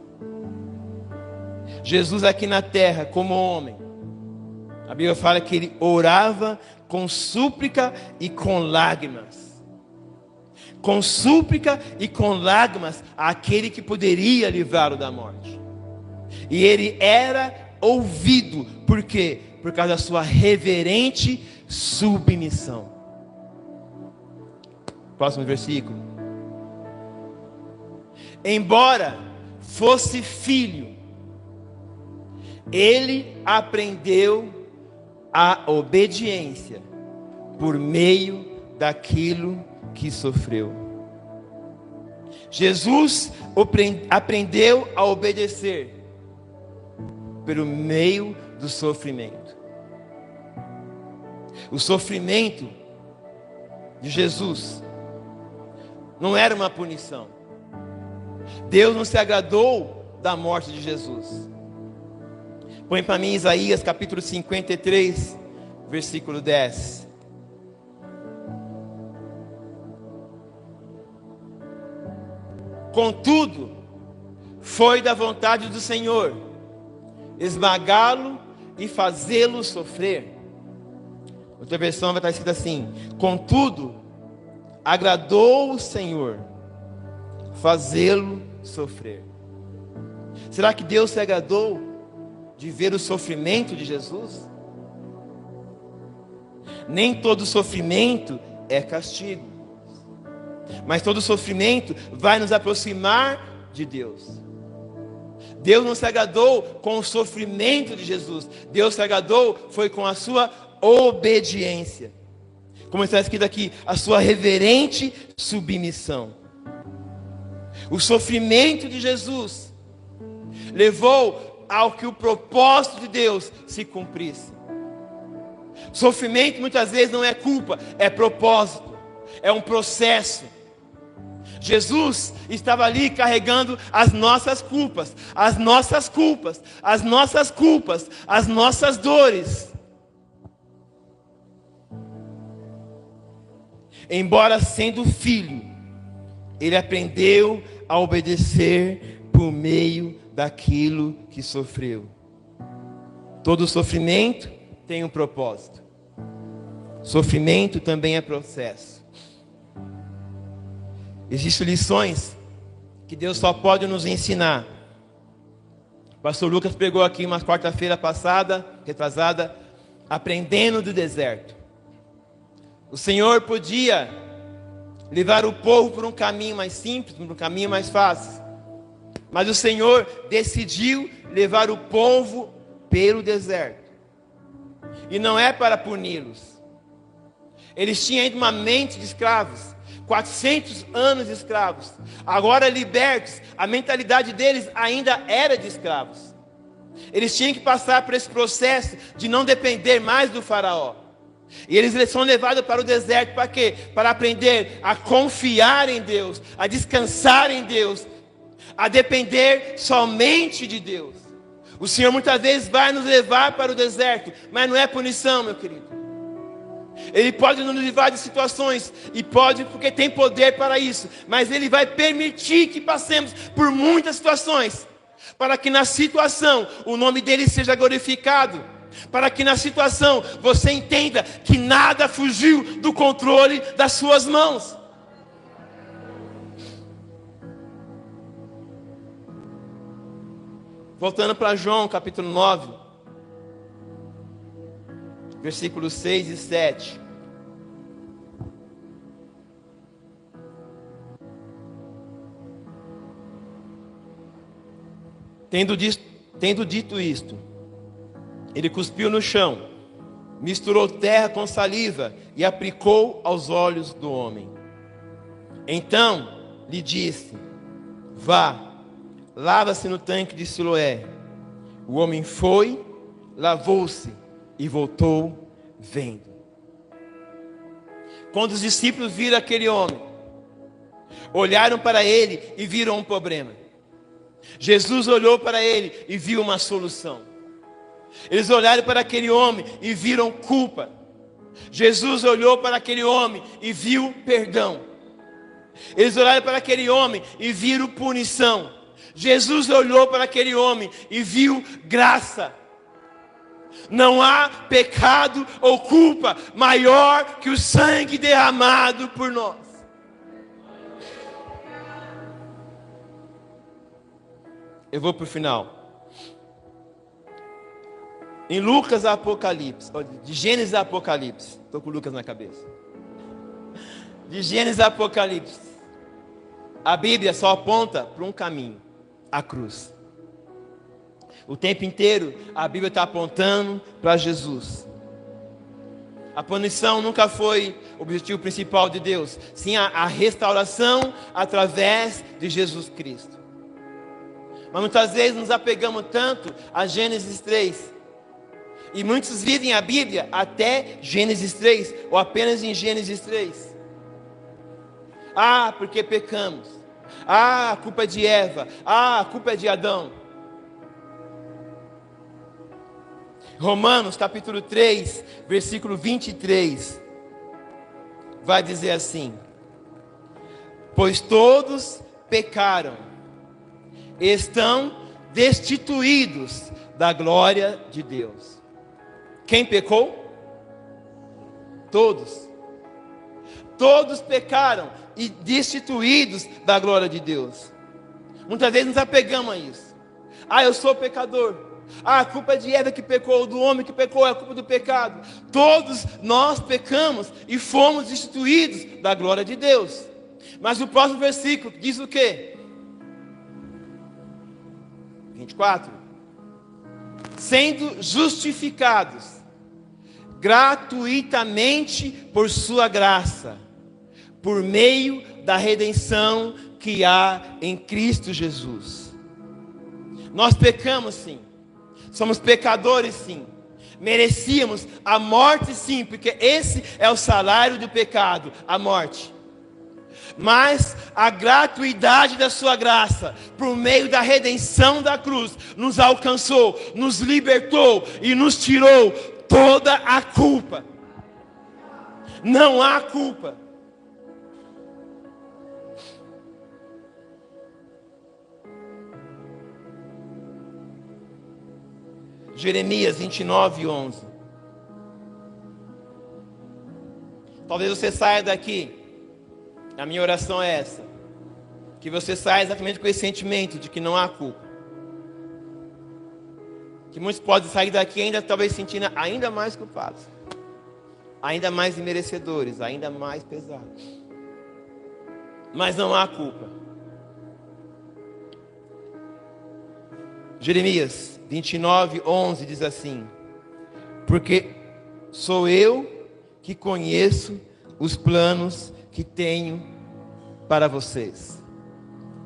Jesus aqui na terra, como homem, a Bíblia fala que ele orava com súplica e com lágrimas. Com súplica e com lágrimas àquele que poderia livrá-lo da morte. E ele era ouvido. Por quê? Por causa da sua reverente submissão. Próximo versículo. Embora fosse filho, ele aprendeu a obediência por meio daquilo que sofreu. Jesus aprendeu a obedecer pelo meio do sofrimento. O sofrimento de Jesus não era uma punição. Deus não se agradou da morte de Jesus. Põe para mim Isaías capítulo 53, versículo 10. Contudo, foi da vontade do Senhor esmagá-lo e fazê-lo sofrer. Outra versão vai estar escrita assim: contudo, agradou o Senhor fazê-lo sofrer. Será que Deus se agradou de ver o sofrimento de Jesus? Nem todo sofrimento é castigo, mas todo sofrimento vai nos aproximar de Deus. Deus não se agradou com o sofrimento de Jesus. Deus se agradou foi com a sua obediência. Como está escrito aqui, a sua reverente submissão. O sofrimento de Jesus levou ao que o propósito de Deus se cumprisse. Sofrimento muitas vezes não é culpa, é propósito, é um processo. Jesus estava ali carregando as nossas culpas, as nossas culpas, as nossas culpas, as nossas dores. Embora sendo filho, ele aprendeu a obedecer por meio daquilo que sofreu. Todo sofrimento tem um propósito. Sofrimento também é processo. Existem lições que Deus só pode nos ensinar. O pastor Lucas pregou aqui uma quarta-feira passada, retrasada, aprendendo do deserto. O Senhor podia levar o povo por um caminho mais simples, por um caminho mais fácil. Mas o Senhor decidiu levar o povo pelo deserto. E não é para puni-los. Eles tinham ainda uma mente de escravos. 400 anos de escravos. Agora libertos, a mentalidade deles ainda era de escravos. Eles tinham que passar por esse processo de não depender mais do faraó. E eles são levados para o deserto para quê? Para aprender a confiar em Deus, a descansar em Deus, a depender somente de Deus. O Senhor muitas vezes vai nos levar para o deserto, mas não é punição, meu querido. Ele pode nos livrar de situações, e pode porque tem poder para isso, mas Ele vai permitir que passemos por muitas situações, para que na situação o nome dEle seja glorificado, para que na situação você entenda que nada fugiu do controle das suas mãos. Voltando para João capítulo 9, versículos 6 e 7. Tendo dito isto, ele cuspiu no chão, misturou terra com saliva e aplicou aos olhos do homem. Então lhe disse: vá, lava-se no tanque de Siloé. O homem foi, lavou-se e voltou vendo. Quando os discípulos viram aquele homem, olharam para ele e viram um problema. Jesus olhou para ele e viu uma solução. Eles olharam para aquele homem e viram culpa. Jesus olhou para aquele homem e viu perdão. Eles olharam para aquele homem e viram punição. Jesus olhou para aquele homem e viu graça. Não há pecado ou culpa maior que o sangue derramado por nós. Eu vou para o final. Em Lucas a Apocalipse, de Gênesis a Apocalipse. Estou com Lucas na cabeça. De Gênesis a Apocalipse. A Bíblia só aponta para um caminho: a cruz. O tempo inteiro a Bíblia está apontando para Jesus. A punição nunca foi o objetivo principal de Deus, sim a restauração através de Jesus Cristo. Mas muitas vezes nos apegamos tanto a Gênesis 3. E muitos vivem a Bíblia até Gênesis 3, ou apenas em Gênesis 3. Ah, porque pecamos. Ah, a culpa é de Eva. Ah, a culpa é de Adão. Romanos capítulo 3, versículo 23. Vai dizer assim: pois todos pecaram, estão destituídos da glória de Deus. Quem pecou? Todos. Todos pecaram e destituídos da glória de Deus. Muitas vezes nos apegamos a isso. Ah, eu sou pecador. Ah, a culpa é de Eva que pecou, do homem que pecou, é a culpa do pecado. Todos nós pecamos e fomos destituídos da glória de Deus. Mas o próximo versículo diz o quê? 24. Sendo justificados gratuitamente por sua graça, por meio da redenção que há em Cristo Jesus. Nós pecamos sim, somos pecadores sim, merecíamos a morte sim, porque esse é o salário do pecado, a morte. Mas a gratuidade da sua graça, por meio da redenção da cruz, nos alcançou, nos libertou e nos tirou toda a culpa. Não há culpa. Jeremias 29:11 Talvez você saia daqui, a minha oração é essa, que você saia exatamente com esse sentimento de que não há culpa. Que muitos podem sair daqui ainda talvez sentindo ainda mais culpados, ainda mais imerecedores, ainda mais pesados. Mas não há culpa. Jeremias 29:11 diz assim: porque sou eu que conheço os planos que tenho para vocês,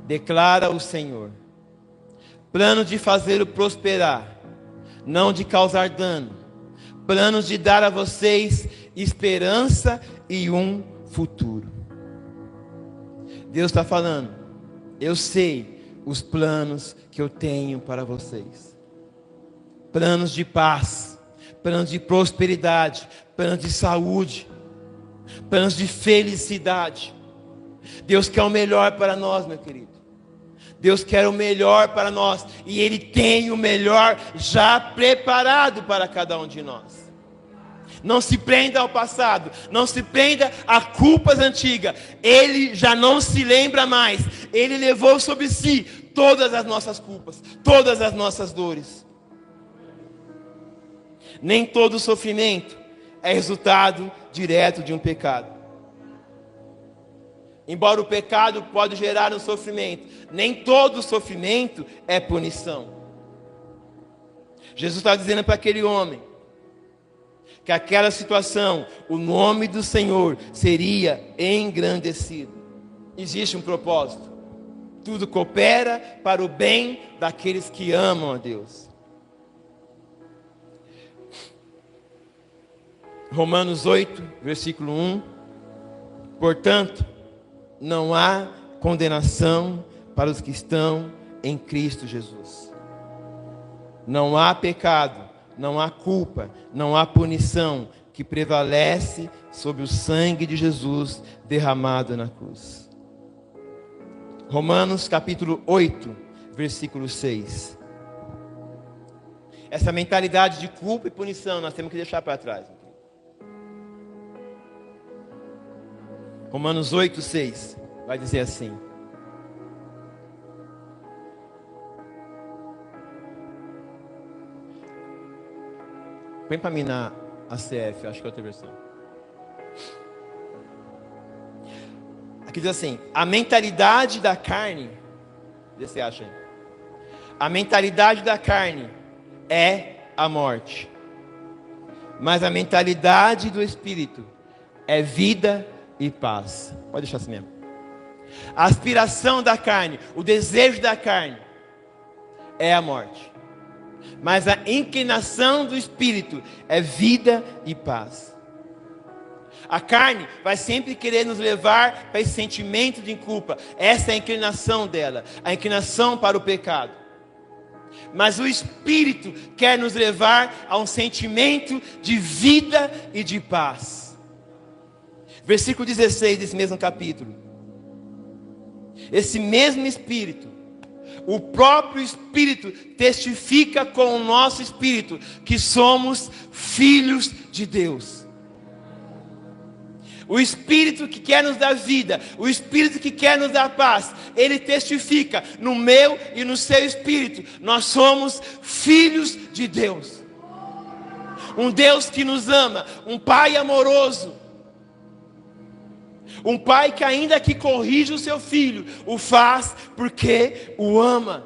declara o Senhor. Planos de fazê-lo prosperar, não de causar dano. Planos de dar a vocês esperança e um futuro. Deus está falando: eu sei os planos que eu tenho para vocês. Planos de paz, planos de prosperidade, planos de saúde, planos de felicidade. Deus quer o melhor para nós, meu querido. Deus quer o melhor para nós, e Ele tem o melhor já preparado para cada um de nós. Não se prenda ao passado, não se prenda a culpas antigas. Ele já não se lembra mais. Ele levou sobre si todas as nossas culpas, todas as nossas dores. Nem todo sofrimento é resultado direto de um pecado. Embora o pecado pode gerar um sofrimento, nem todo sofrimento é punição. Jesus está dizendo para aquele homem que aquela situação, o nome do Senhor seria engrandecido. Existe um propósito. Tudo coopera para o bem daqueles que amam a Deus. Romanos 8, versículo 1. Portanto, não há condenação para os que estão em Cristo Jesus. Não há pecado, não há culpa, não há punição que prevalece sobre o sangue de Jesus derramado na cruz. Romanos capítulo 8, versículo 6. Essa mentalidade de culpa e punição nós temos que deixar para trás. Romanos 8, 6 vai dizer assim: põe para mim na ACF, acho que é outra versão. Aqui diz assim: a mentalidade da carne, vê se você acha aí. A mentalidade da carne é a morte, mas a mentalidade do Espírito é vida e paz. Pode deixar assim mesmo. A aspiração da carne, o desejo da carne é a morte, mas a inclinação do Espírito é vida e paz. A carne vai sempre querer nos levar para esse sentimento de culpa. Essa é a inclinação dela, a inclinação para o pecado. Mas o Espírito quer nos levar a um sentimento de vida e de paz. Versículo 16 desse mesmo capítulo. Esse mesmo Espírito, o próprio Espírito testifica com o nosso Espírito que somos filhos de Deus. O Espírito que quer nos dar vida, o Espírito que quer nos dar paz, ele testifica no meu e no seu Espírito. Nós somos filhos de Deus. Um Deus que nos ama, um Pai amoroso. Um pai que ainda que corrige o seu filho, o faz porque o ama.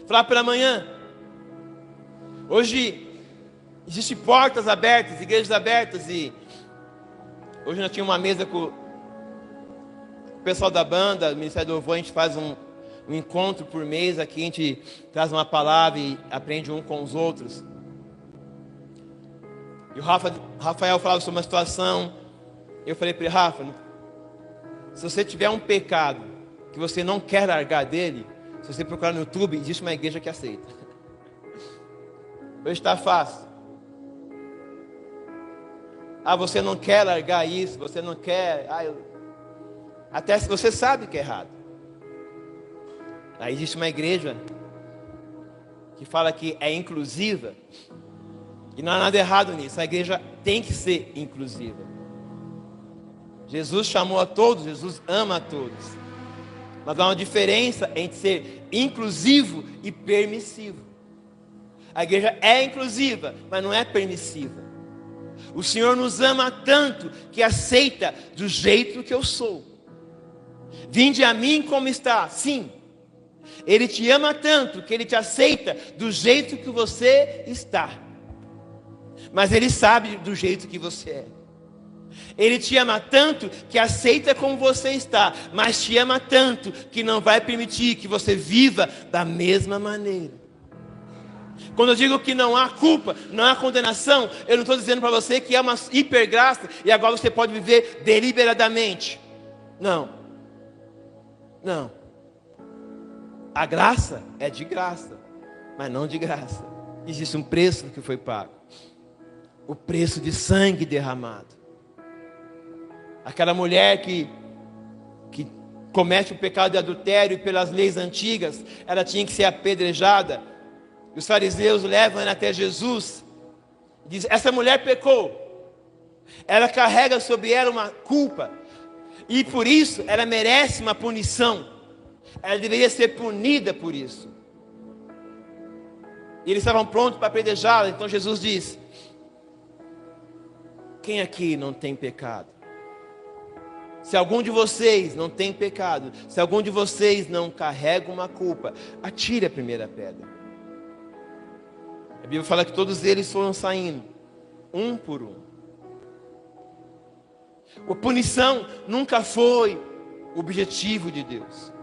Falar pela manhã. Hoje existem portas abertas, igrejas abertas, e hoje nós tínhamos uma mesa com o pessoal da banda, do Ministério do Louvor. A gente faz um encontro por mês aqui, a gente traz uma palavra e aprende um com os outros. E o Rafael falava sobre uma situação. Eu falei para ele: Rafa, se você tiver um pecado que você não quer largar dele, se você procurar no YouTube, existe uma igreja que aceita. Hoje está fácil. Você não quer largar isso, você não quer. Até se você sabe que é errado. Aí existe uma igreja que fala que é inclusiva. E não há nada errado nisso. A igreja tem que ser inclusiva. Jesus chamou a todos, Jesus ama a todos. Mas há uma diferença entre ser inclusivo e permissivo. A igreja é inclusiva, mas não é permissiva. O Senhor nos ama tanto que aceita do jeito que eu sou. Vinde a mim como está, sim. Ele te ama tanto que Ele te aceita do jeito que você está. Mas Ele sabe do jeito que você é. Ele te ama tanto que aceita como você está, mas te ama tanto que não vai permitir que você viva da mesma maneira. Quando eu digo que não há culpa, não há condenação, eu não estou dizendo para você que é uma hipergraça e agora você pode viver deliberadamente. Não. Não. A graça é de graça, mas não de graça. Existe um preço que foi pago. O preço de sangue derramado. Aquela mulher que comete o pecado de adultério e pelas leis antigas, ela tinha que ser apedrejada. E os fariseus levam ela até Jesus. Diz: essa mulher pecou. Ela carrega sobre ela uma culpa. E por isso ela merece uma punição. Ela deveria ser punida por isso. E eles estavam prontos para apedrejá-la. Então Jesus diz: quem aqui não tem pecado? Se algum de vocês não tem pecado, se algum de vocês não carrega uma culpa, atire a primeira pedra. A Bíblia fala que todos eles foram saindo, um por um. A punição nunca foi o objetivo de Deus.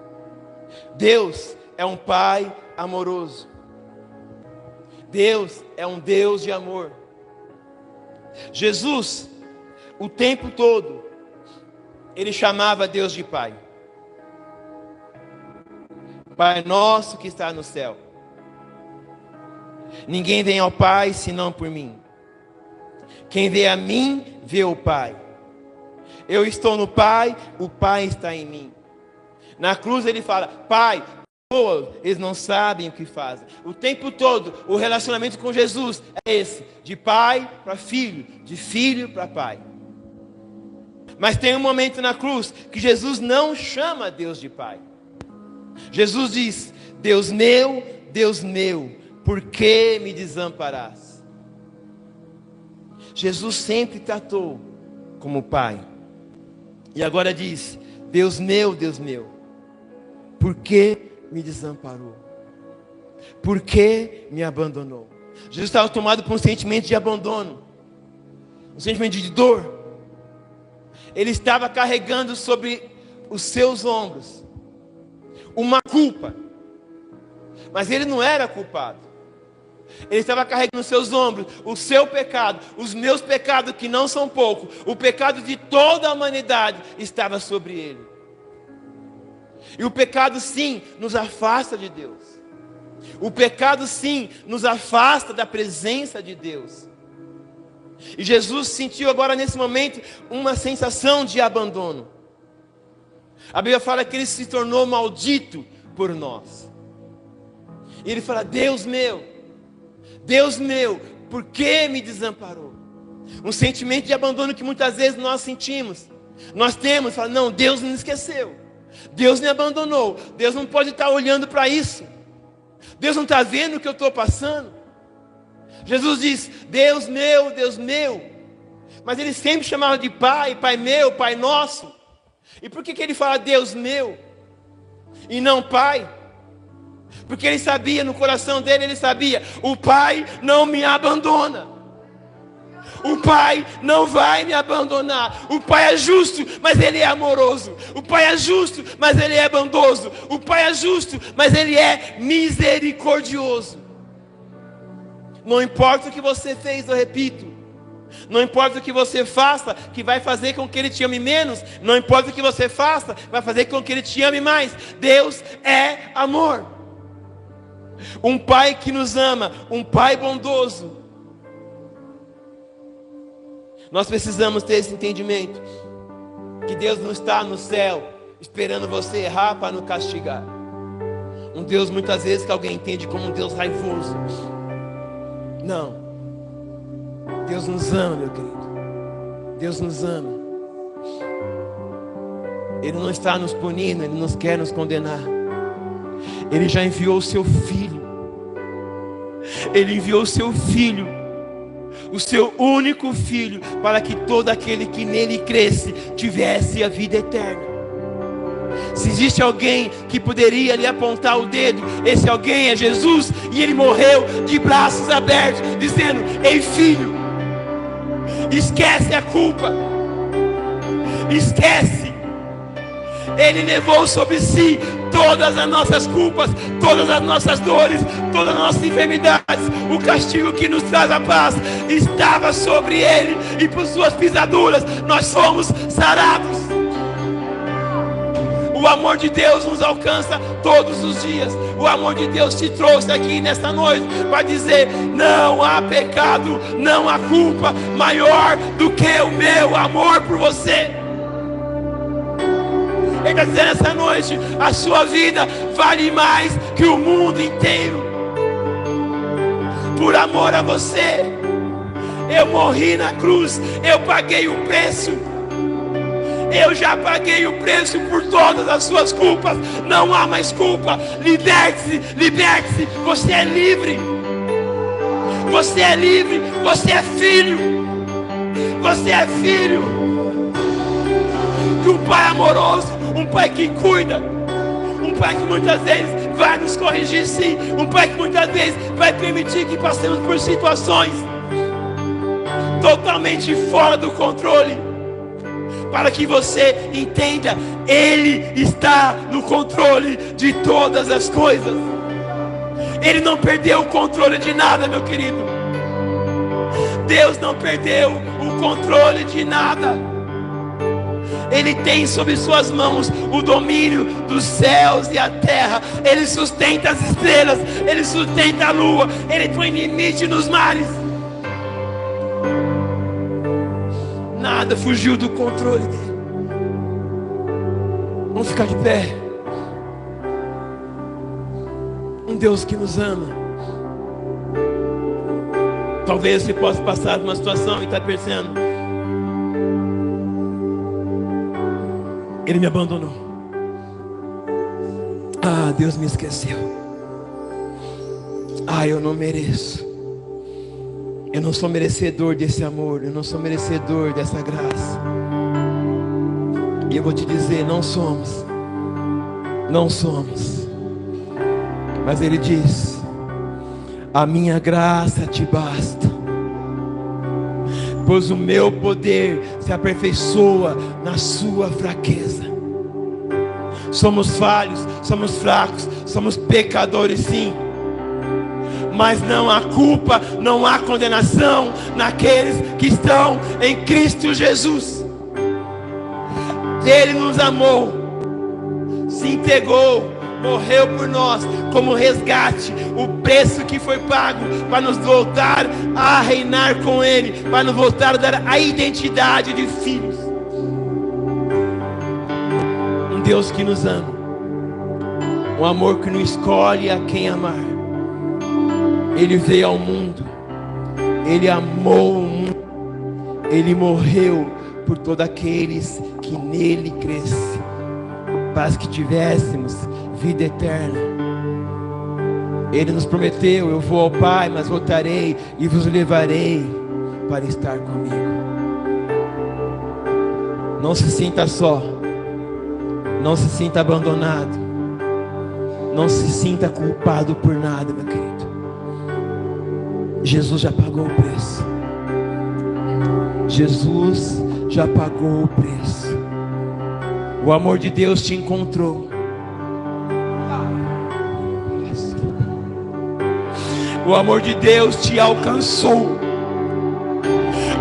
Deus é um Pai amoroso. Deus é um Deus de amor. Jesus, o tempo todo, Ele chamava Deus de Pai. Pai nosso que está no céu. Ninguém vem ao Pai senão por mim. Quem vê a mim, vê o Pai. Eu estou no Pai, o Pai está em mim. Na cruz ele fala: Pai, eles não sabem o que fazem. O tempo todo, o relacionamento com Jesus é esse: de pai para filho, de filho para pai. Mas tem um momento na cruz que Jesus não chama Deus de Pai. Jesus diz: Deus meu, por que me desamparaste? Jesus sempre tratou como Pai. E agora diz: Deus meu, por que me desamparou? Por que me abandonou? Jesus estava tomado por um sentimento de abandono, um sentimento de dor. Ele estava carregando sobre os seus ombros uma culpa. Mas ele não era culpado. Ele estava carregando nos seus ombros o seu pecado, os meus pecados que não são poucos. O pecado de toda a humanidade estava sobre ele. E o pecado sim nos afasta de Deus. O pecado sim nos afasta da presença de Deus. E Jesus sentiu agora nesse momento uma sensação de abandono. A Bíblia fala que ele se tornou maldito por nós. E ele fala: Deus meu, por que me desamparou? Um sentimento de abandono que muitas vezes nós sentimos. Nós temos, fala: não, Deus não esqueceu. Deus me abandonou. Deus não pode estar olhando para isso. Deus não está vendo o que eu estou passando. Jesus diz: Deus meu. Mas ele sempre chamava de Pai, Pai meu, Pai nosso. E por que ele fala Deus meu e não Pai? Porque ele sabia, no coração dele, ele sabia: o Pai não me abandona. O Pai não vai me abandonar. O Pai é justo, mas Ele é amoroso. O Pai é justo, mas Ele é bondoso. O Pai é justo, mas Ele é misericordioso. Não importa o que você fez, eu repito. Não importa o que você faça, que vai fazer com que Ele te ame menos. Não importa o que você faça, vai fazer com que Ele te ame mais. Deus é amor. Um Pai que nos ama, um Pai bondoso. Nós precisamos ter esse entendimento, que Deus não está no céu esperando você errar para nos castigar. Um Deus muitas vezes que alguém entende como um Deus raivoso. Não. Deus nos ama, meu querido. Deus nos ama. Ele não está nos punindo, Ele não quer nos condenar. Ele já enviou o seu Filho. Ele enviou o seu Filho, o seu único Filho, para que todo aquele que nele cresce tivesse a vida eterna. Se existe alguém que poderia lhe apontar o dedo, esse alguém é Jesus. E Ele morreu de braços abertos, dizendo: ei filho, esquece a culpa, esquece. Ele levou sobre si todas as nossas culpas, todas as nossas dores, todas as nossas enfermidades. O castigo que nos traz a paz estava sobre Ele, e por suas pisaduras nós somos sarados. O amor de Deus nos alcança todos os dias. O amor de Deus te trouxe aqui nesta noite para dizer: não há pecado, não há culpa maior do que o meu amor por você. Ele está dizendo essa noite: a sua vida vale mais que o mundo inteiro. Por amor a você, eu morri na cruz, eu paguei o preço. Eu já paguei o preço por todas as suas culpas. Não há mais culpa. Liberte-se, liberte-se. Você é livre. Você é livre. Você é filho. Você é filho de um pai amoroso, um pai que cuida, um pai que muitas vezes vai nos corrigir, sim. Um pai que muitas vezes vai permitir que passemos por situações totalmente fora do controle, para que você entenda: Ele está no controle de todas as coisas. Ele não perdeu o controle de nada, meu querido. Deus não perdeu o controle de nada. Ele tem sob suas mãos o domínio dos céus e a terra. Ele sustenta as estrelas, Ele sustenta a lua, Ele põe limite nos mares. Nada fugiu do controle dele. Vamos ficar de pé. Um Deus que nos ama. Talvez você possa passar por uma situação e estar pensando: Ele me abandonou. Ah, Deus me esqueceu. Ah, eu não mereço. Eu não sou merecedor desse amor. Eu não sou merecedor dessa graça. E eu vou te dizer: não somos. Não somos. Mas Ele diz: a minha graça te basta, pois o meu poder se aperfeiçoa na sua fraqueza. Somos falhos, somos fracos, somos pecadores, sim. Mas não há culpa, não há condenação naqueles que estão em Cristo Jesus. Ele nos amou, se entregou, morreu por nós como resgate, o preço que foi pago para nos voltar a reinar com Ele, para nos voltar a dar a identidade de filhos. Um Deus que nos ama, um amor que não escolhe a quem amar. Ele veio ao mundo, Ele amou o mundo, Ele morreu por todos aqueles que nele crescem, para que tivéssemos vida eterna. Ele nos prometeu: eu vou ao Pai, mas voltarei e vos levarei para estar comigo. Não se sinta só, não se sinta abandonado, não se sinta culpado por nada, meu querido. Jesus já pagou o preço. Jesus já pagou o preço. O amor de Deus te encontrou. O amor de Deus te alcançou.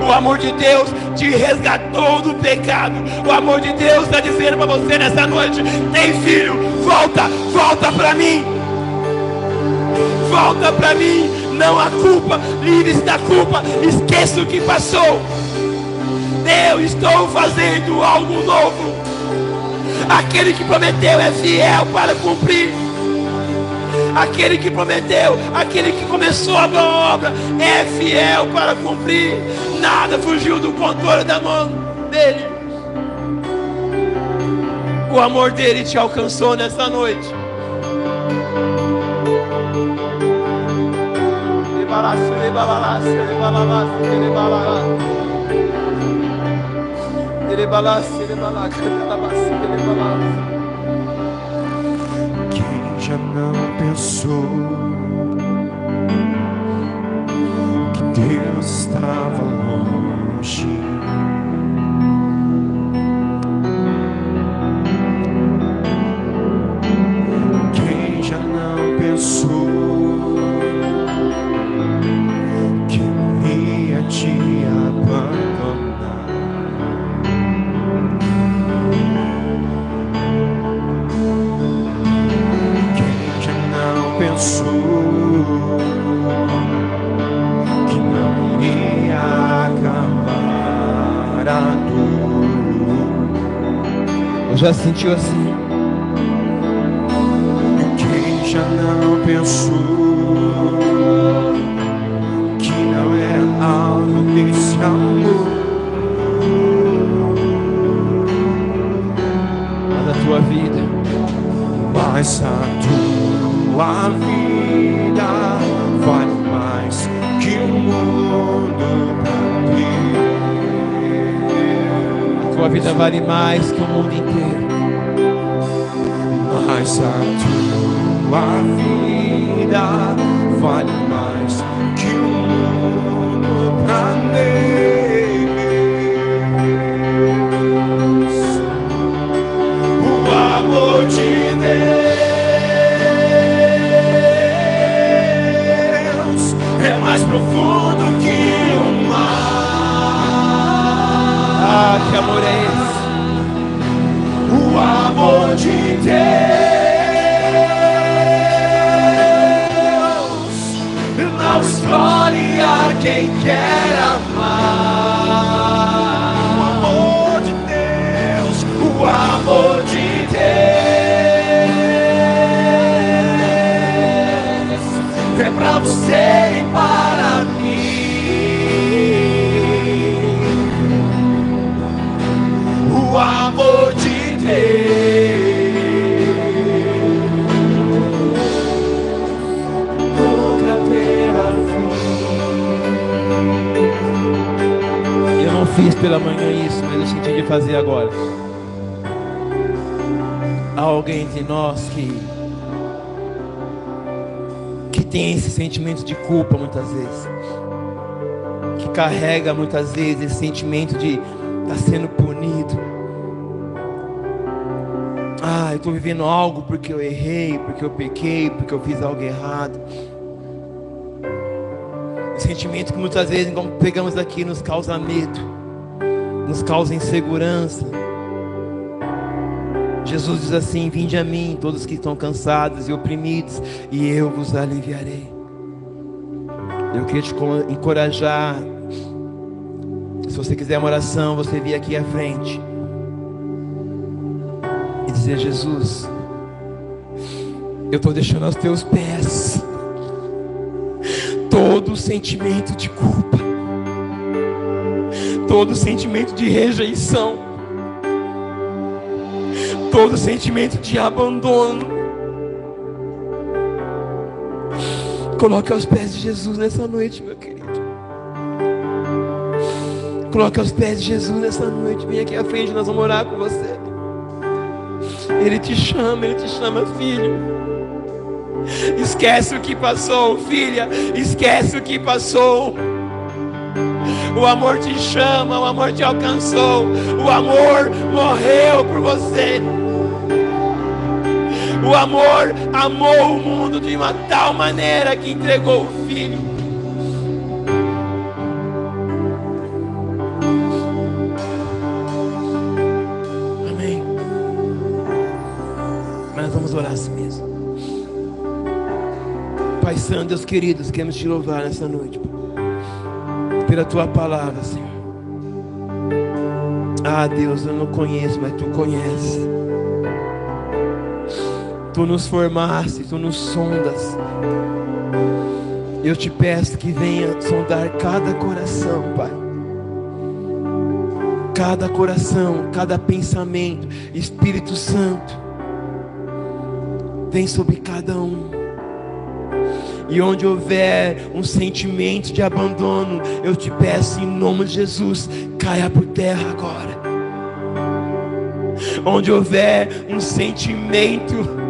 O amor de Deus te resgatou do pecado. O amor de Deus está dizendo para você nessa noite: tem filho, volta, volta para mim. Volta para mim. Não há culpa, livre-se da culpa, esqueça o que passou. Eu estou fazendo algo novo. Aquele que prometeu é fiel para cumprir. aquele que prometeu, aquele que começou a boa obra, é fiel para cumprir. Nada fugiu do controle da mão dele. O amor dele te alcançou nessa noite. Quem já não pensou que Deus estava longe? Quem já não pensou que ia te abandonar? Quem já não pensou que não iria acabar a dor? Eu já sentiu assim. Quem já não pensou que não era algo desse amor? Mas a tua vida, Mas a tua vida vale mais que o mundo pra mim. a tua vida vale mais que o mundo inteiro. Mas a tua vida vale mais que o mundo pra mim. O amor de Deus é mais profundo que o mar. Ah, que amor é esse? O amor de Deus não escolhe a quem quer amar. O amor de Deus, o amor de Deus é pra você e para mim. O amor de Deus nunca terá fim. Eu não fiz pela manhã isso, mas eu senti de fazer agora. Há alguém entre nós que tem esse sentimento de culpa muitas vezes, que carrega muitas vezes esse sentimento de estar sendo punido. Ah, eu estou vivendo algo porque eu errei, porque eu pequei, porque eu fiz algo errado. O sentimento que muitas vezes, quando pegamos aqui, nos causa medo, nos causa insegurança. Jesus diz assim: vinde a mim, todos que estão cansados e oprimidos, e eu vos aliviarei. Eu queria te encorajar. Se você quiser uma oração, você vir aqui à frente e dizer: Jesus, eu estou deixando aos teus pés todo sentimento de culpa, todo sentimento de rejeição, todo sentimento de abandono. Coloque aos pés de Jesus nessa noite, meu querido. Coloque aos pés de Jesus nessa noite. Vem aqui à frente, nós vamos orar com você. Ele te chama, filho. Esquece o que passou, filha. Esquece o que passou. O amor te chama, o amor te alcançou. O amor morreu por você. O amor amou o mundo de uma tal maneira que entregou o filho. Amém. Mas nós vamos orar assim mesmo. Pai Santo, Deus queridos, queremos te louvar nessa noite pela tua palavra, Senhor. Ah, Deus, eu não conheço, mas tu conheces. Tu nos formaste, Tu nos sondas. Eu te peço que venha sondar cada coração, Pai. Cada coração, cada pensamento. Espírito Santo, vem sobre cada um. E onde houver um sentimento de abandono, eu te peço em nome de Jesus, caia por terra agora. Onde houver um sentimento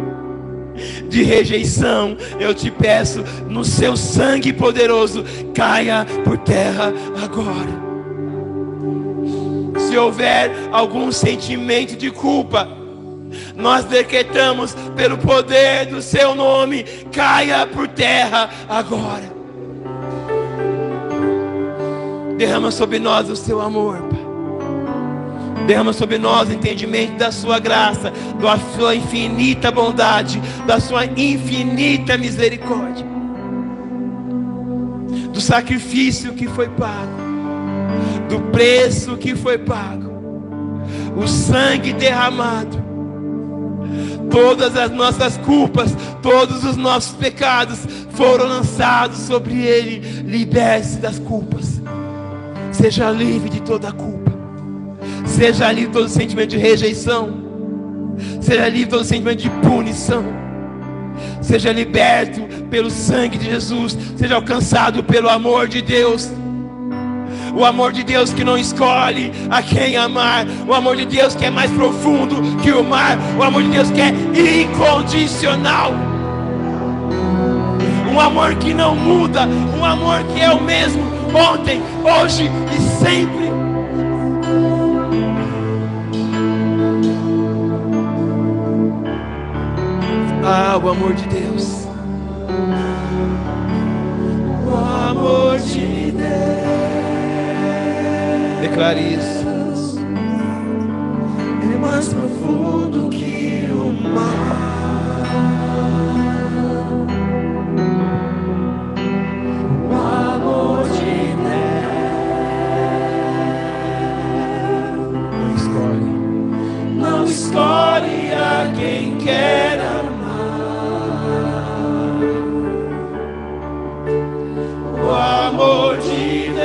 de rejeição, eu te peço no seu sangue poderoso, caia por terra agora. Se houver algum sentimento de culpa, nós decretamos pelo poder do seu nome, caia por terra agora. Derrama sobre nós o seu amor, Pai. Derrama sobre nós o entendimento da sua graça, da sua infinita bondade, da sua infinita misericórdia, do sacrifício que foi pago, do preço que foi pago, o sangue derramado. Todas as nossas culpas, todos os nossos pecados foram lançados sobre Ele. Liberte-se das culpas. Seja livre de toda a culpa. Seja livre de todo sentimento de rejeição. Seja livre de todo sentimento de punição. Seja liberto pelo sangue de Jesus. Seja alcançado pelo amor de Deus. O amor de Deus que não escolhe a quem amar. O amor de Deus que é mais profundo que o mar. O amor de Deus que é incondicional. Um amor que não muda. Um amor que é o mesmo ontem, hoje e sempre. Ah, o amor de Deus. O amor de Deus. Declare isso. É mais profundo que o mar. O amor de Deus não escolhe a quem quer amar. O amor de Deus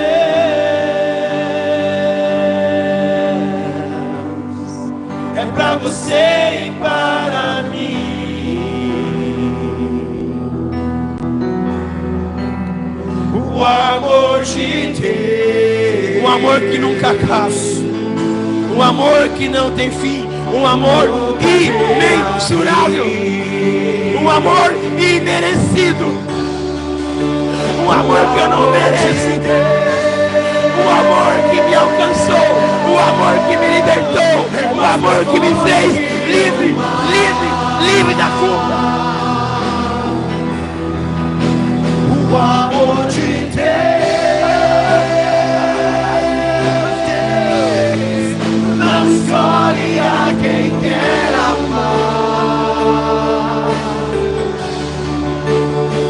é pra você e para mim. O amor de Deus, Um amor que nunca acaba. Um amor que não tem fim. Um amor imensurável. Um amor imerecido. Um amor que eu não mereço. Um amor que me alcançou. Um amor que me libertou. Um amor que me fez livre, livre, livre da culpa. o amor de Deus não escolhe a quem quer amar.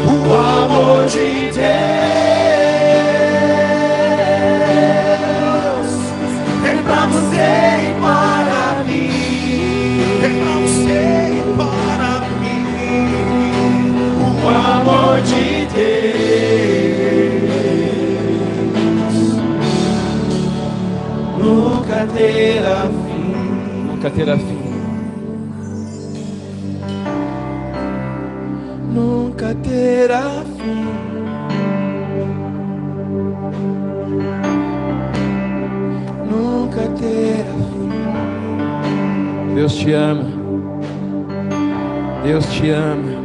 O amor de Deus é pra você e para mim. É pra você e para mim. O amor de Deus nunca terá fim. Nunca terá fim. Nunca terá fim. Nunca terá fim. Deus te ama. Deus te ama.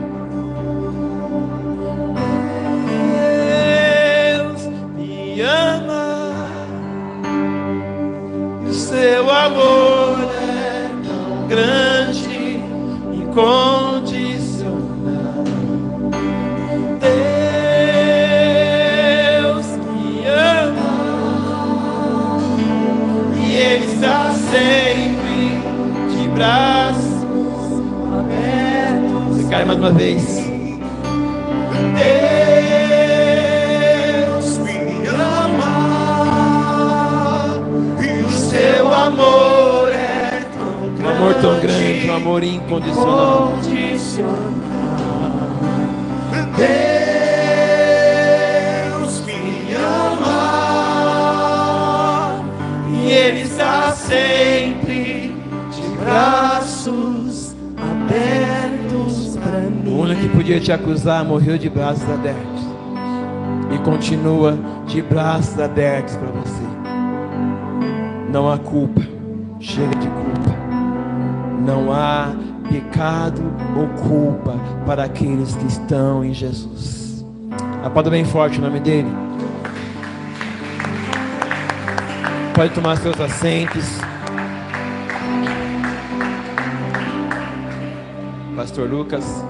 Deus me ama. E o seu amor é tão grande, incondicional. Deus me ama. E Ele está sempre de braços abertos. Você cai mais uma vez. Deus me ama e o seu amor é tão grande. Um amor tão grande, um amor amor incondicional. Deus me ama e Ele está sempre de braços abertos para mim. O único que podia te acusar morreu de braços abertos e continua de braços abertos para você. Não há culpa, chega de culpa. Não há pecado ou culpa para aqueles que estão em Jesus. Aplauda bem forte o nome dele. Pode tomar seus assentos. Pastor Lucas.